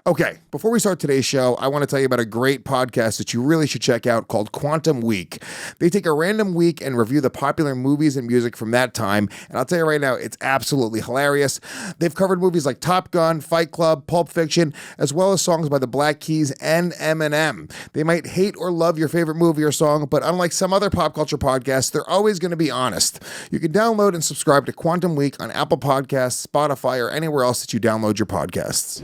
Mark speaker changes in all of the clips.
Speaker 1: Okay, before we start today's show, I want to tell you about a great podcast that you really should check out called Quantum Week. They take a random week and review the popular movies and music from that time, and I'll tell you right now, it's absolutely hilarious. They've covered movies like Top Gun, Fight Club, Pulp Fiction, as well as songs by the Black Keys and Eminem. They might hate or love your favorite movie or song, but unlike some other pop culture podcasts, they're always going to be honest. You can download and subscribe to Quantum Week on Apple Podcasts, Spotify, or anywhere else that you download your podcasts.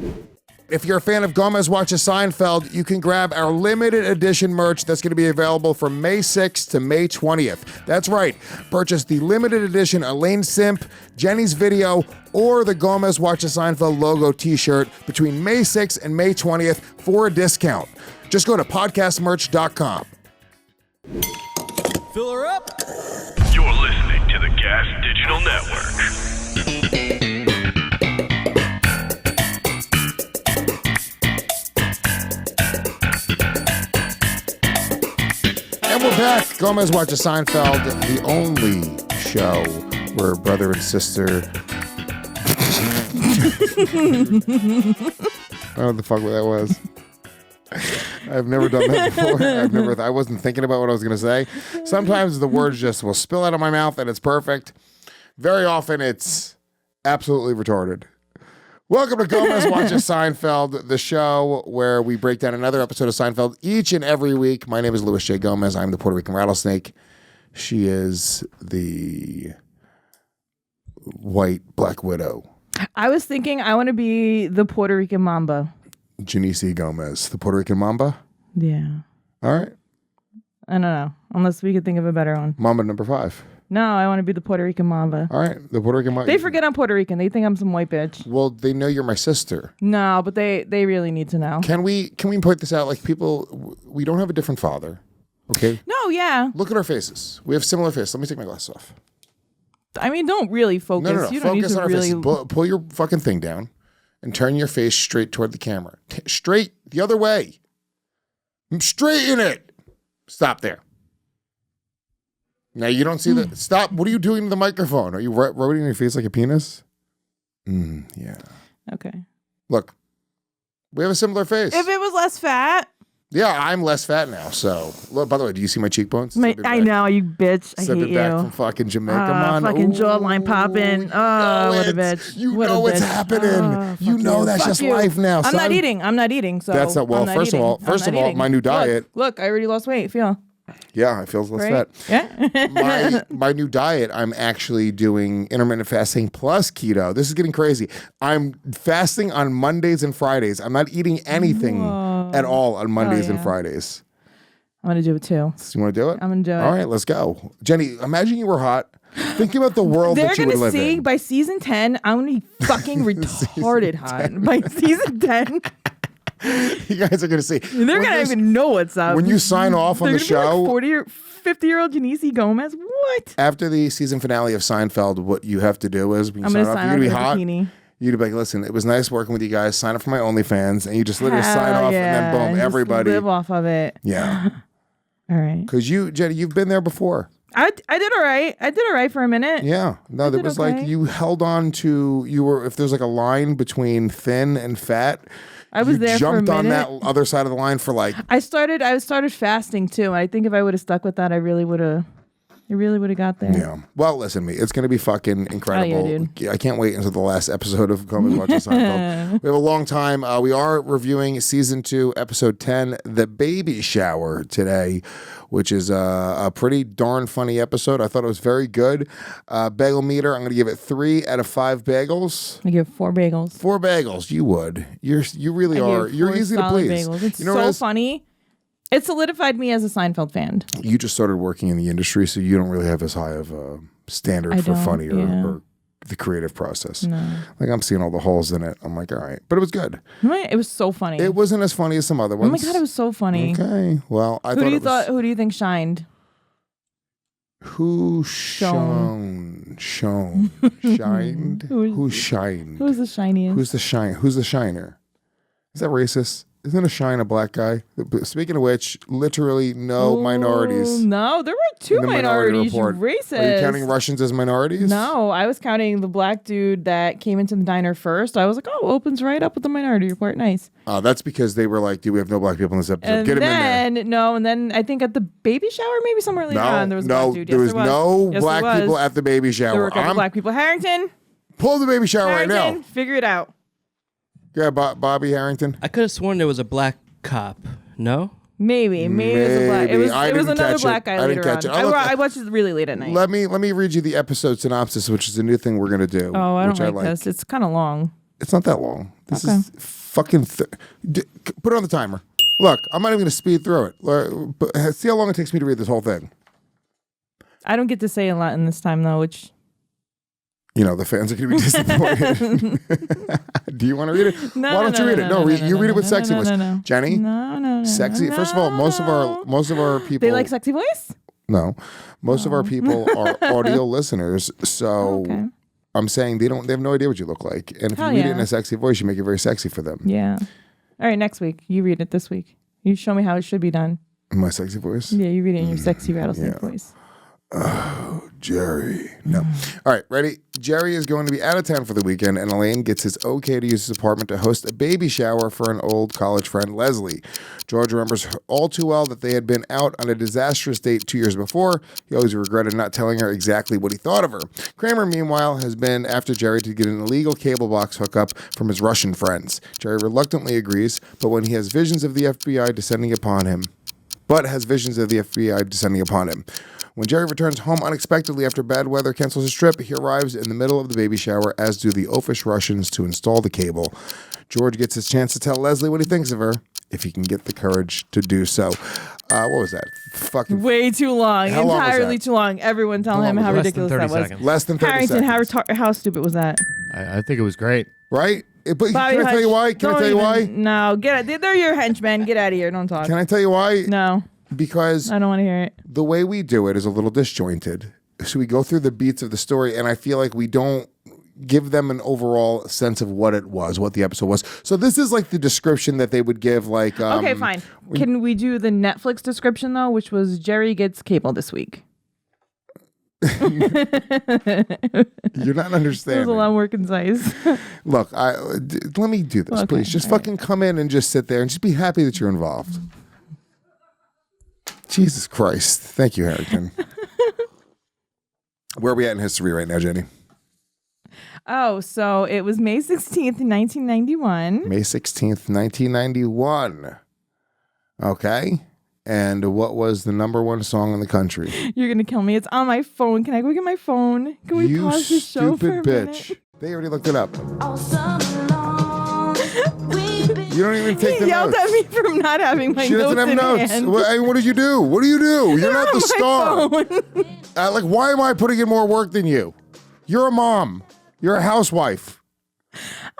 Speaker 1: If you're a fan of Gomez Watches Seinfeld, you can grab our limited edition merch that's going to be available from May 6th to May 20th. That's right. Purchase the limited edition Elaine Simp, Jeniece video, or the Gomez Watches Seinfeld logo t-shirt between May 6th and May 20th for a discount. Just go to podcastmerch.com.
Speaker 2: Fill her up.
Speaker 3: You're listening to the Gas Digital Network.
Speaker 1: And we're back. Gomez Watches Seinfeld, the only show where brother and sister. I don't know what the fuck that was. I've never done that before. I wasn't thinking about what I was going to say. Sometimes the words just will spill out of my mouth and it's perfect. Very often it's absolutely retarded. Welcome to Gomez Watches Seinfeld, the show where we break down another episode of Seinfeld each and every week. My name is Louis J. Gomez. I'm the Puerto Rican rattlesnake. She is the white black widow.
Speaker 4: I was thinking I want to be the Puerto Rican mamba.
Speaker 1: Jeniece Gomez, the Puerto Rican Mamba?
Speaker 4: Yeah.
Speaker 1: All right.
Speaker 4: I don't know. Unless we could think of a better one.
Speaker 1: Mamba number 5.
Speaker 4: No, I want to be the Puerto Rican mamba.
Speaker 1: All right. The Puerto Rican Mamba.
Speaker 4: They forget I'm Puerto Rican. They think I'm some white bitch.
Speaker 1: Well, they know you're my sister.
Speaker 4: No, but they really need to know.
Speaker 1: Can we point this out? Like, people, we don't have a different father. Okay?
Speaker 4: No, yeah.
Speaker 1: Look at our faces. We have similar faces. Let me take my glasses off.
Speaker 4: I mean, don't really focus.
Speaker 1: No.
Speaker 4: You don't
Speaker 1: Focus
Speaker 4: need to
Speaker 1: on our
Speaker 4: really...
Speaker 1: faces. Pull your fucking thing down and turn your face straight toward the camera. Straight the other way. Straighten it. Stop there. Now you don't see the... Stop. What are you doing to the microphone? Are you rubbing your face like a penis? Yeah.
Speaker 4: Okay.
Speaker 1: Look. We have a similar face.
Speaker 4: If it was less fat...
Speaker 1: Yeah, I'm less fat now. So, look, by the way, do you see my cheekbones?
Speaker 4: I know, you bitch. I hate you.
Speaker 1: back from fucking Jamaica, man.
Speaker 4: Fucking jawline popping. Oh, what a bitch.
Speaker 1: You
Speaker 4: what
Speaker 1: know what's happening.
Speaker 4: Oh,
Speaker 1: you know that's just life now.
Speaker 4: I'm not eating. So
Speaker 1: that's not, well, first of all, my new diet.
Speaker 4: Look, I already lost weight. Feel.
Speaker 1: Yeah, I feel less fat.
Speaker 4: Yeah.
Speaker 1: my new diet, I'm actually doing intermittent fasting plus keto. This is getting crazy. I'm fasting on Mondays and Fridays. I'm not eating anything at all on Mondays and Fridays.
Speaker 4: I'm going to do it too.
Speaker 1: You want to do it?
Speaker 4: I'm going to do it.
Speaker 1: All right, let's go. Jenny, imagine you were hot. Think about the world that you would live in.
Speaker 4: They're going to see by season 10, I'm going to be fucking retarded hot. By season 10...
Speaker 1: You guys are going to see.
Speaker 4: They're going to even know what's up.
Speaker 1: When you sign off on the show.
Speaker 4: Like 40 or 50-year-old Jeniece Gomez. What?
Speaker 1: After the season finale of Seinfeld, what you have to do is when you
Speaker 4: sign up,
Speaker 1: you're going to be hot.
Speaker 4: Bikini.
Speaker 1: You'd be like, listen, it was nice working with you guys. Sign up for my OnlyFans. And you just literally sign off and then boom,
Speaker 4: and
Speaker 1: everybody.
Speaker 4: Live off of it.
Speaker 1: Yeah.
Speaker 4: All right.
Speaker 1: Because you, Jenny, you've been there before.
Speaker 4: I did all right. I did all right for a minute.
Speaker 1: Yeah. No, there was like, you held on to, if there's like a line between thin and fat.
Speaker 4: I was there for a minute.
Speaker 1: Jumped on that other side of the line for like.
Speaker 4: I started fasting too. I think if I would have stuck with that, I really would have got there.
Speaker 1: Yeah. Well, listen to me. It's going to be fucking incredible.
Speaker 4: Oh, yeah, dude.
Speaker 1: I can't wait until the last episode of Gomez Watches Seinfeld. We have a long time. We are reviewing season 2, episode 10, The Baby Shower today, which is a pretty darn funny episode. I thought it was very good. Bagel meter, I'm going to give it 3 out of 5 bagels.
Speaker 4: I give 4 bagels.
Speaker 1: 4 bagels. You would. You really are. You're easy to please.
Speaker 4: Bagels. It's
Speaker 1: you know
Speaker 4: so funny. It solidified me as a Seinfeld fan.
Speaker 1: You just started working in the industry, so you don't really have as high of a standard for funny or the creative process.
Speaker 4: No.
Speaker 1: Like, I'm seeing all the holes in it. I'm like, all right. But it was good.
Speaker 4: It was so funny.
Speaker 1: It wasn't as funny as some other ones.
Speaker 4: Oh my God, it was so funny.
Speaker 1: Okay. Well,
Speaker 4: Who do you think shined?
Speaker 1: Who shined? Who shined?
Speaker 4: Who's the shiniest?
Speaker 1: Who's the shiner? Is that racist? Isn't a Shine a black guy? Speaking of which, literally no minorities.
Speaker 4: No, there were two
Speaker 1: in the Minority
Speaker 4: minorities. You
Speaker 1: Report.
Speaker 4: racist.
Speaker 1: Are you counting Russians as minorities?
Speaker 4: No, I was counting the black dude that came into the diner first. I was like, oh, opens right up with the Minority Report. Nice.
Speaker 1: That's because they were like, we have no black people in this episode.
Speaker 4: And
Speaker 1: Get him in there.
Speaker 4: No, and then I think at the baby shower, maybe somewhere later on, there was a black dude.
Speaker 1: There was no
Speaker 4: Yes,
Speaker 1: black
Speaker 4: there was.
Speaker 1: people at the baby shower.
Speaker 4: There were a couple black people. Harrington,
Speaker 1: Pull the baby shower right now.
Speaker 4: figure it out.
Speaker 1: Yeah, Bobby Harrington.
Speaker 2: I could have sworn there was a black cop. No?
Speaker 4: Maybe it was a black. It was another black guy
Speaker 1: I didn't
Speaker 4: later
Speaker 1: catch
Speaker 4: on.
Speaker 1: it.
Speaker 4: I watched it really late at night.
Speaker 1: Let me read you the episode synopsis, which is a new thing we're gonna do.
Speaker 4: Oh, I
Speaker 1: which
Speaker 4: don't like this. It's kind of long.
Speaker 1: It's not that long. This is fucking. Put it on the timer. Look, I'm not even gonna speed through it. But see how long it takes me to read this whole thing.
Speaker 4: I don't get to say a lot in this time though, which.
Speaker 1: The fans are going to be disappointed. Do you want to read it?
Speaker 4: No,
Speaker 1: Why don't you read it? No, you read it with sexy voice.
Speaker 4: No.
Speaker 1: Jenny?
Speaker 4: No.
Speaker 1: Sexy. First of all, most of our people.
Speaker 4: They like sexy voice?
Speaker 1: No. Most of our people are audio listeners. So I'm saying they have no idea what you look like. And if you read it in a sexy voice, you make it very sexy for them.
Speaker 4: Yeah. All right, next week. You read it this week. You show me how it should be done.
Speaker 1: In my sexy voice?
Speaker 4: Yeah, you read it in your sexy rattlesnake voice.
Speaker 1: Oh, Jerry. No. All right, ready? Jerry is going to be out of town for the weekend, and Elaine gets his okay to use his apartment to host a baby shower for an old college friend, Leslie. George remembers all too well that they had been out on a disastrous date 2 years before. He always regretted not telling her exactly what he thought of her. Kramer, meanwhile, has been after Jerry to get an illegal cable box hookup from his Russian friends. Jerry reluctantly agrees, but when he has visions of the FBI descending upon him. When Jerry returns home unexpectedly after bad weather cancels his trip, he arrives in the middle of the baby shower, as do the oafish Russians, to install the cable. George gets his chance to tell Leslie what he thinks of her, if he can get the courage to do so. What was that? Fucking
Speaker 4: way too long.
Speaker 1: How long was
Speaker 4: Entirely
Speaker 1: that?
Speaker 4: too long. Everyone tell him how ridiculous that was.
Speaker 1: Less than 30
Speaker 4: Harrington,
Speaker 1: seconds.
Speaker 4: how stupid was that?
Speaker 5: I think it was great.
Speaker 1: Right? But
Speaker 4: Bobby
Speaker 1: can I tell you why?
Speaker 4: No, they're your henchmen. Get out of here. Don't talk.
Speaker 1: Can I tell you why?
Speaker 4: No.
Speaker 1: Because
Speaker 4: I don't want to hear it.
Speaker 1: The way we do it is a little disjointed. So we go through the beats of the story, and I feel like we don't give them an overall sense of what it was, what the episode was. So this is like the description that they would give, like...
Speaker 4: okay, fine. Can we do the Netflix description, though, which was Jerry gets cable this week?
Speaker 1: You're not understanding.
Speaker 4: There's a lot more concise.
Speaker 1: Look, let me do this, please. Just fucking come in and just sit there and just be happy that you're involved. Jesus Christ. Thank you, Harrington. Where are we at in history right now, Jenny?
Speaker 4: Oh, so it was May 16th, 1991.
Speaker 1: May 16th, 1991. Okay. And what was the number one song in the country?
Speaker 4: You're going to kill me. It's on my phone. Can I go get my phone? Can we pause the show for a minute?
Speaker 1: They already looked it up. You don't even take the notes.
Speaker 4: He yelled at me for not having my notes.
Speaker 1: She doesn't have notes.
Speaker 4: Hand.
Speaker 1: What did you do? What do you do? You're not the star. Like, why am I putting in more work than you? You're a mom. You're a housewife.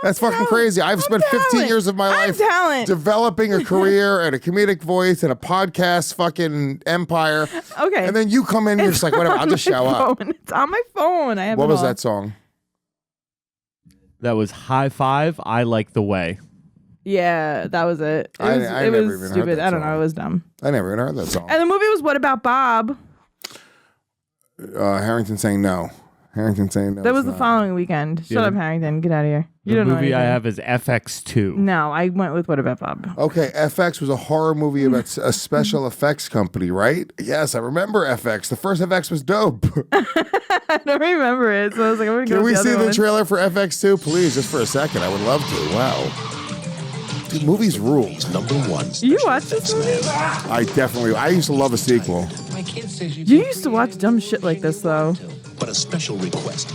Speaker 1: That's fucking crazy. I've spent 15 years of my life developing a career and a comedic voice and a podcast fucking empire.
Speaker 4: Okay.
Speaker 1: And then you come in and you're just like, whatever, I'll just show up.
Speaker 4: It's on my phone. I have
Speaker 1: What was that song?
Speaker 5: That was High Five, I Like the Way.
Speaker 4: Yeah, that was it. It was stupid. I don't know. It was dumb.
Speaker 1: I never even heard that song.
Speaker 4: And the movie was What About Bob?
Speaker 1: Harrington saying no.
Speaker 4: That was the following weekend. Shut up, Harrington. Get out of here. You don't know anything.
Speaker 5: The movie I have is FX2.
Speaker 4: No, I went with What About Bob.
Speaker 1: Okay, FX was a horror movie about a special effects company, right? Yes, I remember FX. The first FX was dope.
Speaker 4: I don't remember it, so I was like, I'm going to go
Speaker 1: Can
Speaker 4: with
Speaker 1: we
Speaker 4: the
Speaker 1: see
Speaker 4: other
Speaker 1: the
Speaker 4: one.
Speaker 1: trailer for FX2, please, just for a second? I would love to. Wow. Dude, movies rule.
Speaker 4: You watched this movie?
Speaker 1: I used to love a sequel.
Speaker 4: You used to watch dumb shit like this, though.
Speaker 6: But a special request.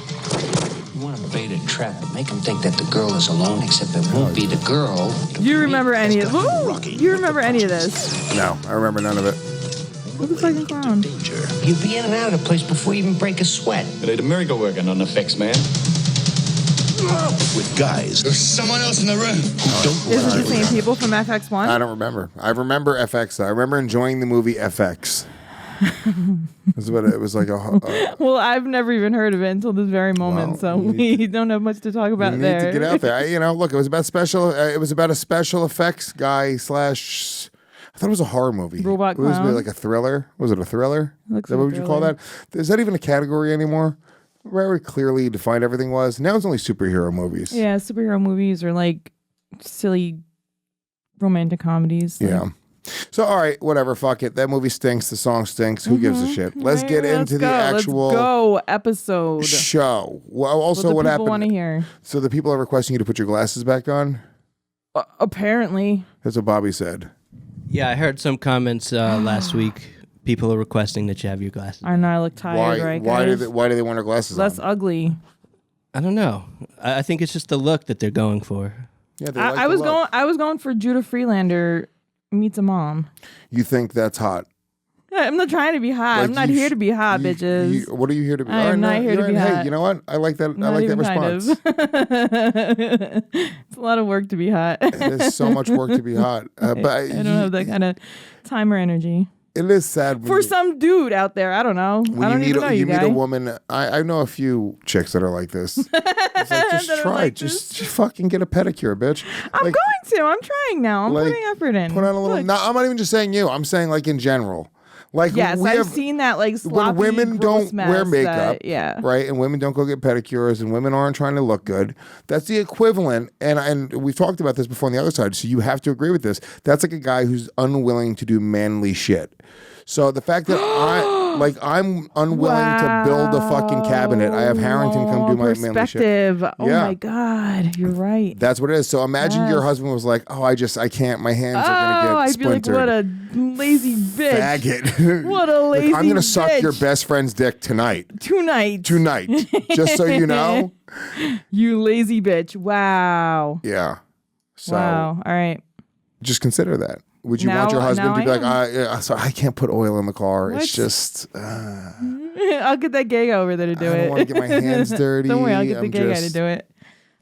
Speaker 6: You want to bait and trap and make them think that the girl is alone, except it won't be the girl.
Speaker 4: You remember any of You remember any of this?
Speaker 1: No, I remember none of it.
Speaker 4: What the fucking clown?
Speaker 6: You'd be in and out of the place before you even break a sweat.
Speaker 7: It ain't a miracle working on the fix, man.
Speaker 6: With guys.
Speaker 7: There's someone else in the room.
Speaker 4: Is it the same people from FX1?
Speaker 1: I don't remember. I remember FX, though. I remember enjoying the movie FX. It was like a
Speaker 4: Well, I've never even heard of it until this very moment, so we don't have much to talk about
Speaker 1: you need
Speaker 4: there.
Speaker 1: to get out there. Look, it was about it was about a special effects guy slash. I thought it was a horror movie.
Speaker 4: Robot
Speaker 1: It was
Speaker 4: clown?
Speaker 1: like a thriller. Was it a thriller?
Speaker 4: Looks
Speaker 1: Is that
Speaker 4: like
Speaker 1: what would you call
Speaker 4: thriller.
Speaker 1: that? Is that even a category anymore? Very clearly defined everything was. Now it's only superhero movies.
Speaker 4: Yeah, superhero movies are like silly romantic comedies. Like,
Speaker 1: Yeah. So all right, whatever. Fuck it. That movie stinks. The song stinks. Who gives a shit? Let's get into the actual
Speaker 4: Let's go episode.
Speaker 1: show. Well, also
Speaker 4: what
Speaker 1: what
Speaker 4: the people want
Speaker 1: happened?
Speaker 4: to hear.
Speaker 1: So the people are requesting you to put your glasses back on.
Speaker 4: Apparently.
Speaker 1: That's what Bobby said.
Speaker 2: Yeah, I heard some comments last week. People are requesting that you have your glasses.
Speaker 4: I know I look tired, right,
Speaker 1: Why
Speaker 4: guys?
Speaker 1: why do they want their glasses
Speaker 4: Less
Speaker 1: on?
Speaker 4: ugly.
Speaker 2: I don't know. I think it's just the look that they're going for.
Speaker 1: Yeah, they
Speaker 4: I was going for Judah Freelander meets a mom.
Speaker 1: You think that's hot?
Speaker 4: I'm not trying to be hot.
Speaker 1: Like
Speaker 4: I'm not here to be hot, bitches.
Speaker 1: What are you here to be?
Speaker 4: I am not here to be
Speaker 1: Hey,
Speaker 4: hot.
Speaker 1: you know what? I like that. I
Speaker 4: Not
Speaker 1: like that
Speaker 4: even kind
Speaker 1: response.
Speaker 4: of. It's a lot of work to be hot.
Speaker 1: There's so much work to be hot. But
Speaker 4: I don't have that kind of time or energy.
Speaker 1: It is sad
Speaker 4: For some dude out there, I don't know. I don't even know you
Speaker 1: meet
Speaker 4: guy.
Speaker 1: a woman. I know a few chicks that are like this. It's like, just
Speaker 4: That are
Speaker 1: try.
Speaker 4: like
Speaker 1: Just fucking get a pedicure, bitch.
Speaker 4: I'm
Speaker 1: Like,
Speaker 4: going to. I'm trying now. I'm
Speaker 1: like,
Speaker 4: putting effort in.
Speaker 1: put on a little.
Speaker 4: Look.
Speaker 1: No, I'm not even just saying you. I'm saying like in general. Like
Speaker 4: Yes,
Speaker 1: we
Speaker 4: I've
Speaker 1: have,
Speaker 4: seen that like sloppy,
Speaker 1: when women
Speaker 4: gross
Speaker 1: don't wear
Speaker 4: mess
Speaker 1: makeup,
Speaker 4: yeah.
Speaker 1: right, and women don't go get pedicures, and women aren't trying to look good. That's the equivalent, and we've talked about this before on the other side. So you have to agree with this. That's like a guy who's unwilling to do manly shit. So the fact that I'm unwilling to build a fucking cabinet. I have Harrington come do my manly shit.
Speaker 4: Perspective. Oh
Speaker 1: Yeah.
Speaker 4: my God, you're right.
Speaker 1: That's what it is. So imagine your
Speaker 4: Yes.
Speaker 1: husband was like, "Oh, I can't. My hands are
Speaker 4: Oh,
Speaker 1: gonna
Speaker 4: I'd
Speaker 1: get
Speaker 4: be like,
Speaker 1: splintered."
Speaker 4: what a lazy bitch.
Speaker 1: Faggot.
Speaker 4: What a
Speaker 1: Like,
Speaker 4: lazy
Speaker 1: I'm gonna suck
Speaker 4: bitch.
Speaker 1: your best friend's dick tonight.
Speaker 4: Tonight.
Speaker 1: Just so you know.
Speaker 4: You lazy bitch. Wow.
Speaker 1: Yeah. So
Speaker 4: Wow. All right.
Speaker 1: just consider that. Would you want
Speaker 4: Now-
Speaker 1: your husband
Speaker 4: now
Speaker 1: to be
Speaker 4: I
Speaker 1: like, so I can't put oil in the car.
Speaker 4: What?
Speaker 1: It's just,
Speaker 4: I'll get that gay guy over there to do
Speaker 1: I
Speaker 4: it.
Speaker 1: don't want to get my hands dirty.
Speaker 4: Don't worry, I'll get the
Speaker 1: I'm
Speaker 4: gay guy to
Speaker 1: just-
Speaker 4: do it.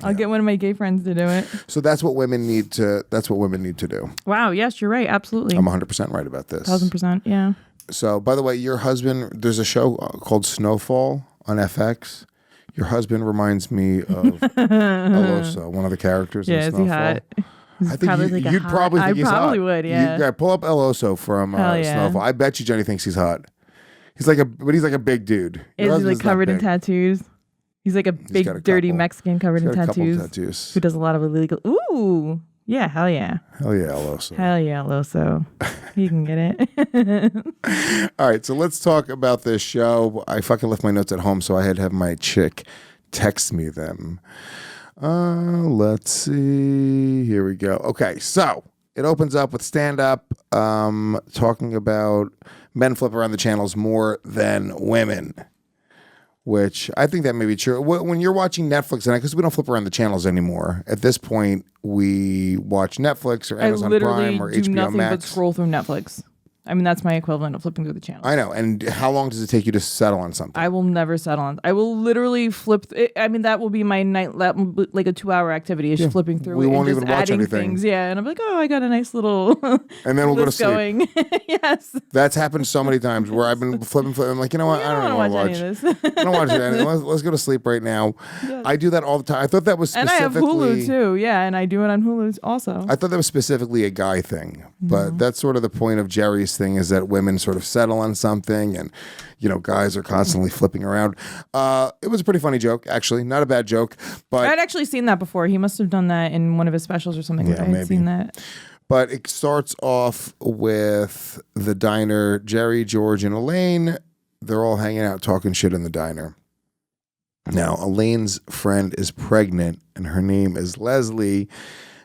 Speaker 4: I'll get one of my gay friends to do it.
Speaker 1: So that's what women need to. That's what women need to do.
Speaker 4: Wow. Yes, you're right. Absolutely.
Speaker 1: I'm 100% right about this.
Speaker 4: 1000%. Yeah.
Speaker 1: So, by the way, your husband. There's a show called Snowfall on FX. Your husband reminds me of Aloso, one of the characters in
Speaker 4: Yeah. Is
Speaker 1: Snowfall.
Speaker 4: he hot?
Speaker 1: I think
Speaker 4: probably like a
Speaker 1: you'd
Speaker 4: hot-
Speaker 1: probably think
Speaker 4: I
Speaker 1: he's
Speaker 4: probably
Speaker 1: hot.
Speaker 4: would, yeah.
Speaker 1: You, pull up El Oso from
Speaker 4: Hell yeah.
Speaker 1: Snowfall. I bet you Jenny thinks he's hot. He's like a big dude. Your
Speaker 4: Is he
Speaker 1: husband's
Speaker 4: like
Speaker 1: not
Speaker 4: covered in
Speaker 1: big.
Speaker 4: tattoos? He's like a big,
Speaker 1: got a
Speaker 4: dirty
Speaker 1: couple.
Speaker 4: Mexican covered
Speaker 1: He's
Speaker 4: in
Speaker 1: got a couple
Speaker 4: tattoos.
Speaker 1: tattoos.
Speaker 4: Who does a lot of illegal. Ooh. Yeah. Hell yeah.
Speaker 1: Hell yeah, El Oso.
Speaker 4: Hell yeah, Loso. You can get it.
Speaker 1: All right, so let's talk about this show. I fucking left my notes at home, so I had to have my chick text me them. Let's see. Here we go. Okay, so it opens up with stand-up talking about men flip around the channels more than women, which I think that may be true. When you're watching Netflix, and because we don't flip around the channels anymore, at this point, we watch Netflix or
Speaker 4: I
Speaker 1: Amazon
Speaker 4: literally
Speaker 1: Prime or
Speaker 4: do
Speaker 1: HBO
Speaker 4: nothing but
Speaker 1: Max.
Speaker 4: scroll through Netflix. I mean, that's my equivalent of flipping through the channel.
Speaker 1: I know. And how long does it take you to settle on something?
Speaker 4: I will never settle on. I will literally flip. I mean, that will be my night, like a 2-hour activity. Is flipping through.
Speaker 1: We
Speaker 4: it
Speaker 1: won't
Speaker 4: and just
Speaker 1: even watch
Speaker 4: adding
Speaker 1: anything.
Speaker 4: things. Yeah, and I'm like, oh, I got a nice little.
Speaker 1: And then we'll go to
Speaker 4: list
Speaker 1: sleep.
Speaker 4: going. Yes.
Speaker 1: That's happened so many times where I've been flipping. I'm like, you know what? I don't
Speaker 4: want
Speaker 1: want
Speaker 4: to
Speaker 1: to
Speaker 4: watch
Speaker 1: watch.
Speaker 4: any of this.
Speaker 1: I don't watch it. Let's go to sleep right now. I do that all the time. I thought that was
Speaker 4: And I
Speaker 1: specifically.
Speaker 4: have Hulu too. Yeah, and I do it on Hulu also.
Speaker 1: I thought that was specifically a guy thing, but
Speaker 4: Mm-hmm.
Speaker 1: that's sort of the point of Jerry's thing is that women sort of settle on something, and guys are constantly flipping around. It was a pretty funny joke, actually, not a bad joke, but
Speaker 4: I'd actually seen that before. He must have done that in one of his specials or something.
Speaker 1: Yeah,
Speaker 4: I had
Speaker 1: maybe.
Speaker 4: seen that.
Speaker 1: But it starts off with the diner. Jerry, George, and Elaine, they're all hanging out talking shit in the diner. Now, Elaine's friend is pregnant, and her name is Leslie,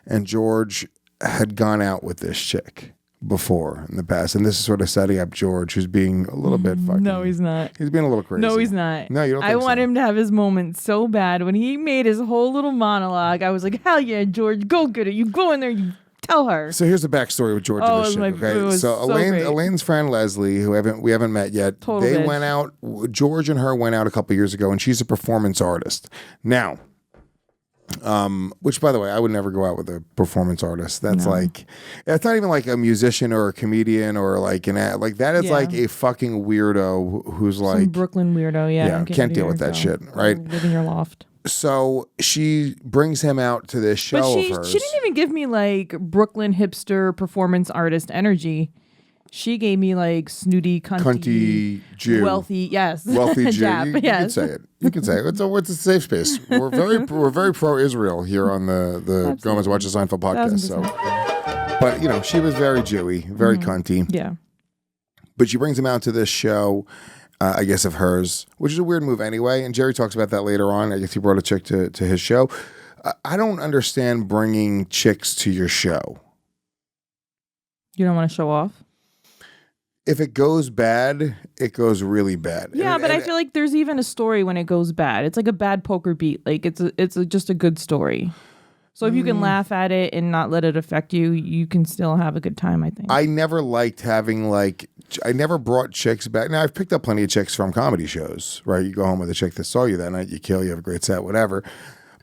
Speaker 1: and George had gone out with this chick before in the past. And this is sort of setting up George, who's being a little bit fucking...
Speaker 4: No, he's not.
Speaker 1: He's being a little crazy.
Speaker 4: No, he's not.
Speaker 1: No, you don't
Speaker 4: I
Speaker 1: think
Speaker 4: want
Speaker 1: so?
Speaker 4: him to have his moment so bad. When he made his whole little monologue, I was like, hell yeah, George, go get it. You go in there, you tell her.
Speaker 1: So here's the backstory with George
Speaker 4: Oh,
Speaker 1: and this
Speaker 4: it was
Speaker 1: chick,
Speaker 4: my-
Speaker 1: okay?
Speaker 4: it was so
Speaker 1: Elaine,
Speaker 4: great.
Speaker 1: Elaine's friend Leslie, who we haven't met yet,
Speaker 4: Total
Speaker 1: they
Speaker 4: bitch.
Speaker 1: went out. George and her went out a couple years ago, and she's a performance artist. Now, Which, by the way, I would never go out with a performance artist. That's
Speaker 4: No.
Speaker 1: like, it's not even like a musician or a comedian or like like that is
Speaker 4: Yeah.
Speaker 1: like a fucking weirdo who's
Speaker 4: Some
Speaker 1: like,
Speaker 4: Brooklyn weirdo. Yeah.
Speaker 1: yeah,
Speaker 4: get
Speaker 1: can't
Speaker 4: out
Speaker 1: deal
Speaker 4: of
Speaker 1: with
Speaker 4: here,
Speaker 1: that
Speaker 4: go.
Speaker 1: shit, right?
Speaker 4: Live in your loft.
Speaker 1: So she brings him out to this show
Speaker 4: But
Speaker 1: of hers.
Speaker 4: she didn't even give me like Brooklyn hipster performance artist energy. She gave me like snooty, cunty
Speaker 1: Jew.
Speaker 4: wealthy, yes,
Speaker 1: Wealthy Jew.
Speaker 4: Jap,
Speaker 1: You can
Speaker 4: yes.
Speaker 1: say it. You can say it. It's a safe space. We're very pro Israel here on the Gomez Watches Seinfeld podcast. So,
Speaker 4: 1000%.
Speaker 1: but you know, she was very Jewy, very cunty.
Speaker 4: Yeah.
Speaker 1: But she brings him out to this show, I guess, of hers, which is a weird move anyway. And Jerry talks about that later on. I guess he brought a chick to his show. I don't understand bringing chicks to your show.
Speaker 4: You don't want to show off?
Speaker 1: If it goes bad, it goes really bad.
Speaker 4: Yeah, but I feel like there's even a story when it goes bad. It's like a bad poker beat. Like it's just a good story. So if you can laugh at it and not let it affect you, you can still have a good time, I think.
Speaker 1: I never liked having I never brought chicks back. Now I've picked up plenty of chicks from comedy shows, right? You go home with a chick that saw you that night, you kill, you have a great set, whatever.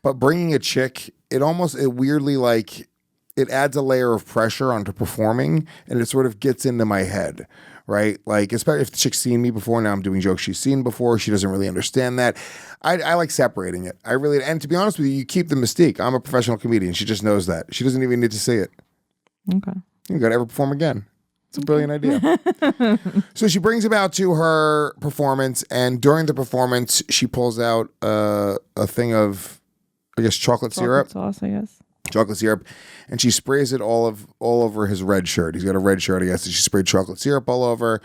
Speaker 1: But bringing a chick, it weirdly like, it adds a layer of pressure onto performing, and it sort of gets into my head, right? Like, especially if the chick's seen me before, now I'm doing jokes she's seen before, she doesn't really understand that. I like separating it. I really, and to be honest with you, you keep the mystique. I'm a professional comedian. She just knows that. She doesn't even need to see it.
Speaker 4: Okay.
Speaker 1: You gotta ever perform again. It's a brilliant idea. So she brings him out to her performance, and during the performance, she pulls out a thing of, I guess, chocolate syrup.
Speaker 4: Sauce, I guess.
Speaker 1: Chocolate syrup, and she sprays it all over his red shirt. He's got a red shirt, I guess, and she sprayed chocolate syrup all over.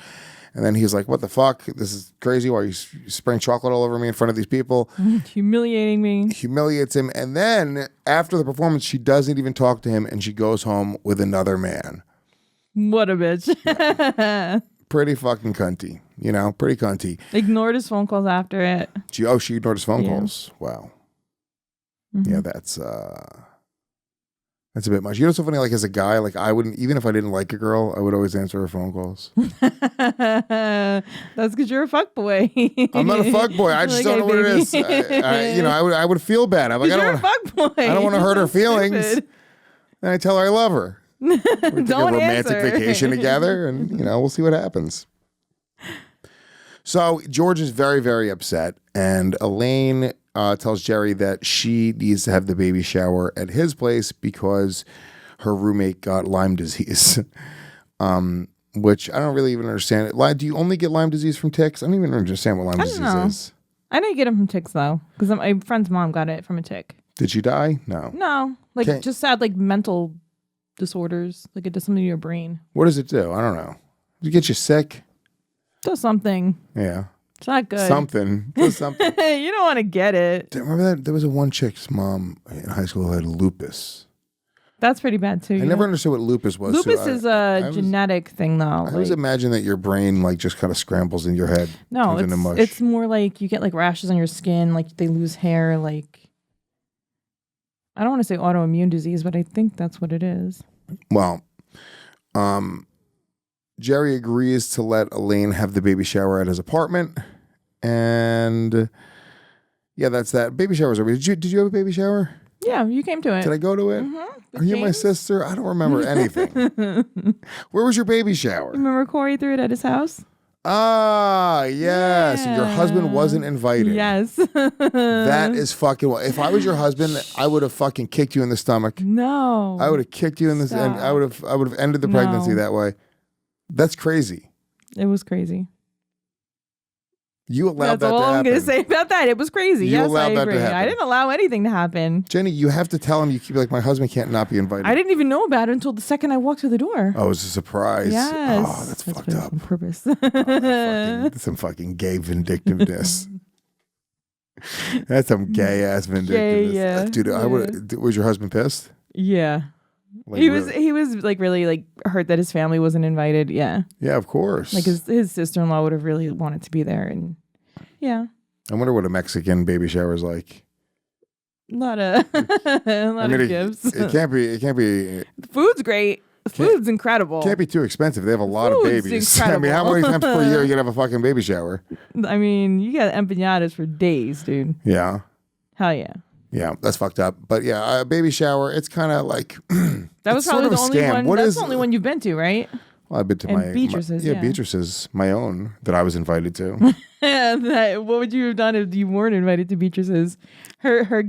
Speaker 1: And then he's like, "What the fuck? This is crazy. Why are you spraying chocolate all over me in front of these people?"
Speaker 4: Humiliating me.
Speaker 1: Humiliates him. And then after the performance, she doesn't even talk to him, and she goes home with another man.
Speaker 4: What a bitch.
Speaker 1: Pretty fucking cunty, you know, pretty cunty.
Speaker 4: Ignored his phone calls after it.
Speaker 1: She ignored his phone calls. Wow.
Speaker 4: Mm-hmm.
Speaker 1: Yeah, that's a bit much. You know, what's so funny. Like as a guy, like I wouldn't, even if I didn't like a girl, I would always answer her phone calls.
Speaker 4: That's because you're a fuckboy.
Speaker 1: I'm not a fuckboy. I just don't know what it is. I would feel bad. I'm like,
Speaker 4: You're a fuckboy.
Speaker 1: I don't want to hurt her feelings.
Speaker 4: Stupid.
Speaker 1: And I tell her I love her. We take a
Speaker 4: Don't
Speaker 1: romantic
Speaker 4: answer.
Speaker 1: vacation together, and we'll see what happens. So George is very, very upset, and Elaine tells Jerry that she needs to have the baby shower at his place because her roommate got Lyme disease, which I don't really even understand. Do you only get Lyme disease from ticks? I don't even understand what Lyme disease is.
Speaker 4: I didn't get him from ticks though, because my friend's mom got it from a tick.
Speaker 1: Did she die? No.
Speaker 4: No, like just had like mental disorders. Like it does something to your brain.
Speaker 1: What does it do? I don't know. Did it get you sick?
Speaker 4: Does something.
Speaker 1: Yeah.
Speaker 4: It's not good.
Speaker 1: Something. Does something.
Speaker 4: You don't want to get it.
Speaker 1: Remember that? There was a one chick's mom in high school who had lupus.
Speaker 4: That's pretty bad too.
Speaker 1: I never understood what lupus was.
Speaker 4: Lupus is a genetic thing though.
Speaker 1: I always imagine that your brain like just kind of scrambles in your head.
Speaker 4: No,
Speaker 1: turns into mush.
Speaker 4: it's more like you get like rashes on your skin, like they lose hair, like I don't want to say autoimmune disease, but I think that's what it is.
Speaker 1: Well, Jerry agrees to let Elaine have the baby shower at his apartment, and yeah, that's that. Baby showers are. Did you have a baby shower?
Speaker 4: Yeah, you came to it.
Speaker 1: Did I go to it?
Speaker 4: Mm-hmm.
Speaker 1: Are you my sister? I don't remember anything. Where was your baby shower?
Speaker 4: Remember Corey threw it at his house?
Speaker 1: Ah, yes. And your husband wasn't invited.
Speaker 4: Yes.
Speaker 1: That is fucking. If I was your husband, I would have fucking kicked you in the stomach.
Speaker 4: No.
Speaker 1: I would have kicked you in the. And I would have ended the pregnancy that way. That's crazy.
Speaker 4: It was crazy.
Speaker 1: You allowed that to happen.
Speaker 4: That's all I'm going to say about that. It was crazy.
Speaker 1: You
Speaker 4: Yes,
Speaker 1: allowed
Speaker 4: I
Speaker 1: that to
Speaker 4: agree.
Speaker 1: happen.
Speaker 4: I didn't allow anything to happen.
Speaker 1: Jenny, you have to tell him. You keep like, my husband can't not be invited.
Speaker 4: I didn't even know about it until the second I walked through the door.
Speaker 1: Oh, it was a surprise.
Speaker 4: Yes.
Speaker 1: Oh, that's fucked up.
Speaker 4: On purpose.
Speaker 1: That's some fucking gay vindictiveness. That's some gay ass vindictiveness.
Speaker 4: yeah.
Speaker 1: Dude, I would. Was your husband pissed?
Speaker 4: Yeah.
Speaker 1: Like,
Speaker 4: He was
Speaker 1: really?
Speaker 4: like really like hurt that his family wasn't invited. Yeah.
Speaker 1: Yeah, of course.
Speaker 4: Like his sister-in-law would have really wanted to be there, and yeah.
Speaker 1: I wonder what a Mexican baby shower is like.
Speaker 4: A lot of gifts.
Speaker 1: It can't be.
Speaker 4: The food's great. The food's incredible.
Speaker 1: Can't be too expensive. They have a lot of
Speaker 4: Food's
Speaker 1: babies. I mean, how many times per year you gonna have a fucking baby shower?
Speaker 4: I mean, you got empanadas for days, dude.
Speaker 1: Yeah.
Speaker 4: Hell yeah.
Speaker 1: Yeah, that's fucked up. But yeah, a baby shower, it's kind of like
Speaker 4: That was
Speaker 1: it's sort
Speaker 4: probably
Speaker 1: of a
Speaker 4: the only
Speaker 1: scam.
Speaker 4: one.
Speaker 1: What
Speaker 4: That's
Speaker 1: is-
Speaker 4: the only one you've been to, right?
Speaker 1: Well, I've been to
Speaker 4: And Beatrice's, yeah.
Speaker 1: Beatrice's, my own that I was invited to.
Speaker 4: What would you have done if you weren't invited to Beatrice's? Her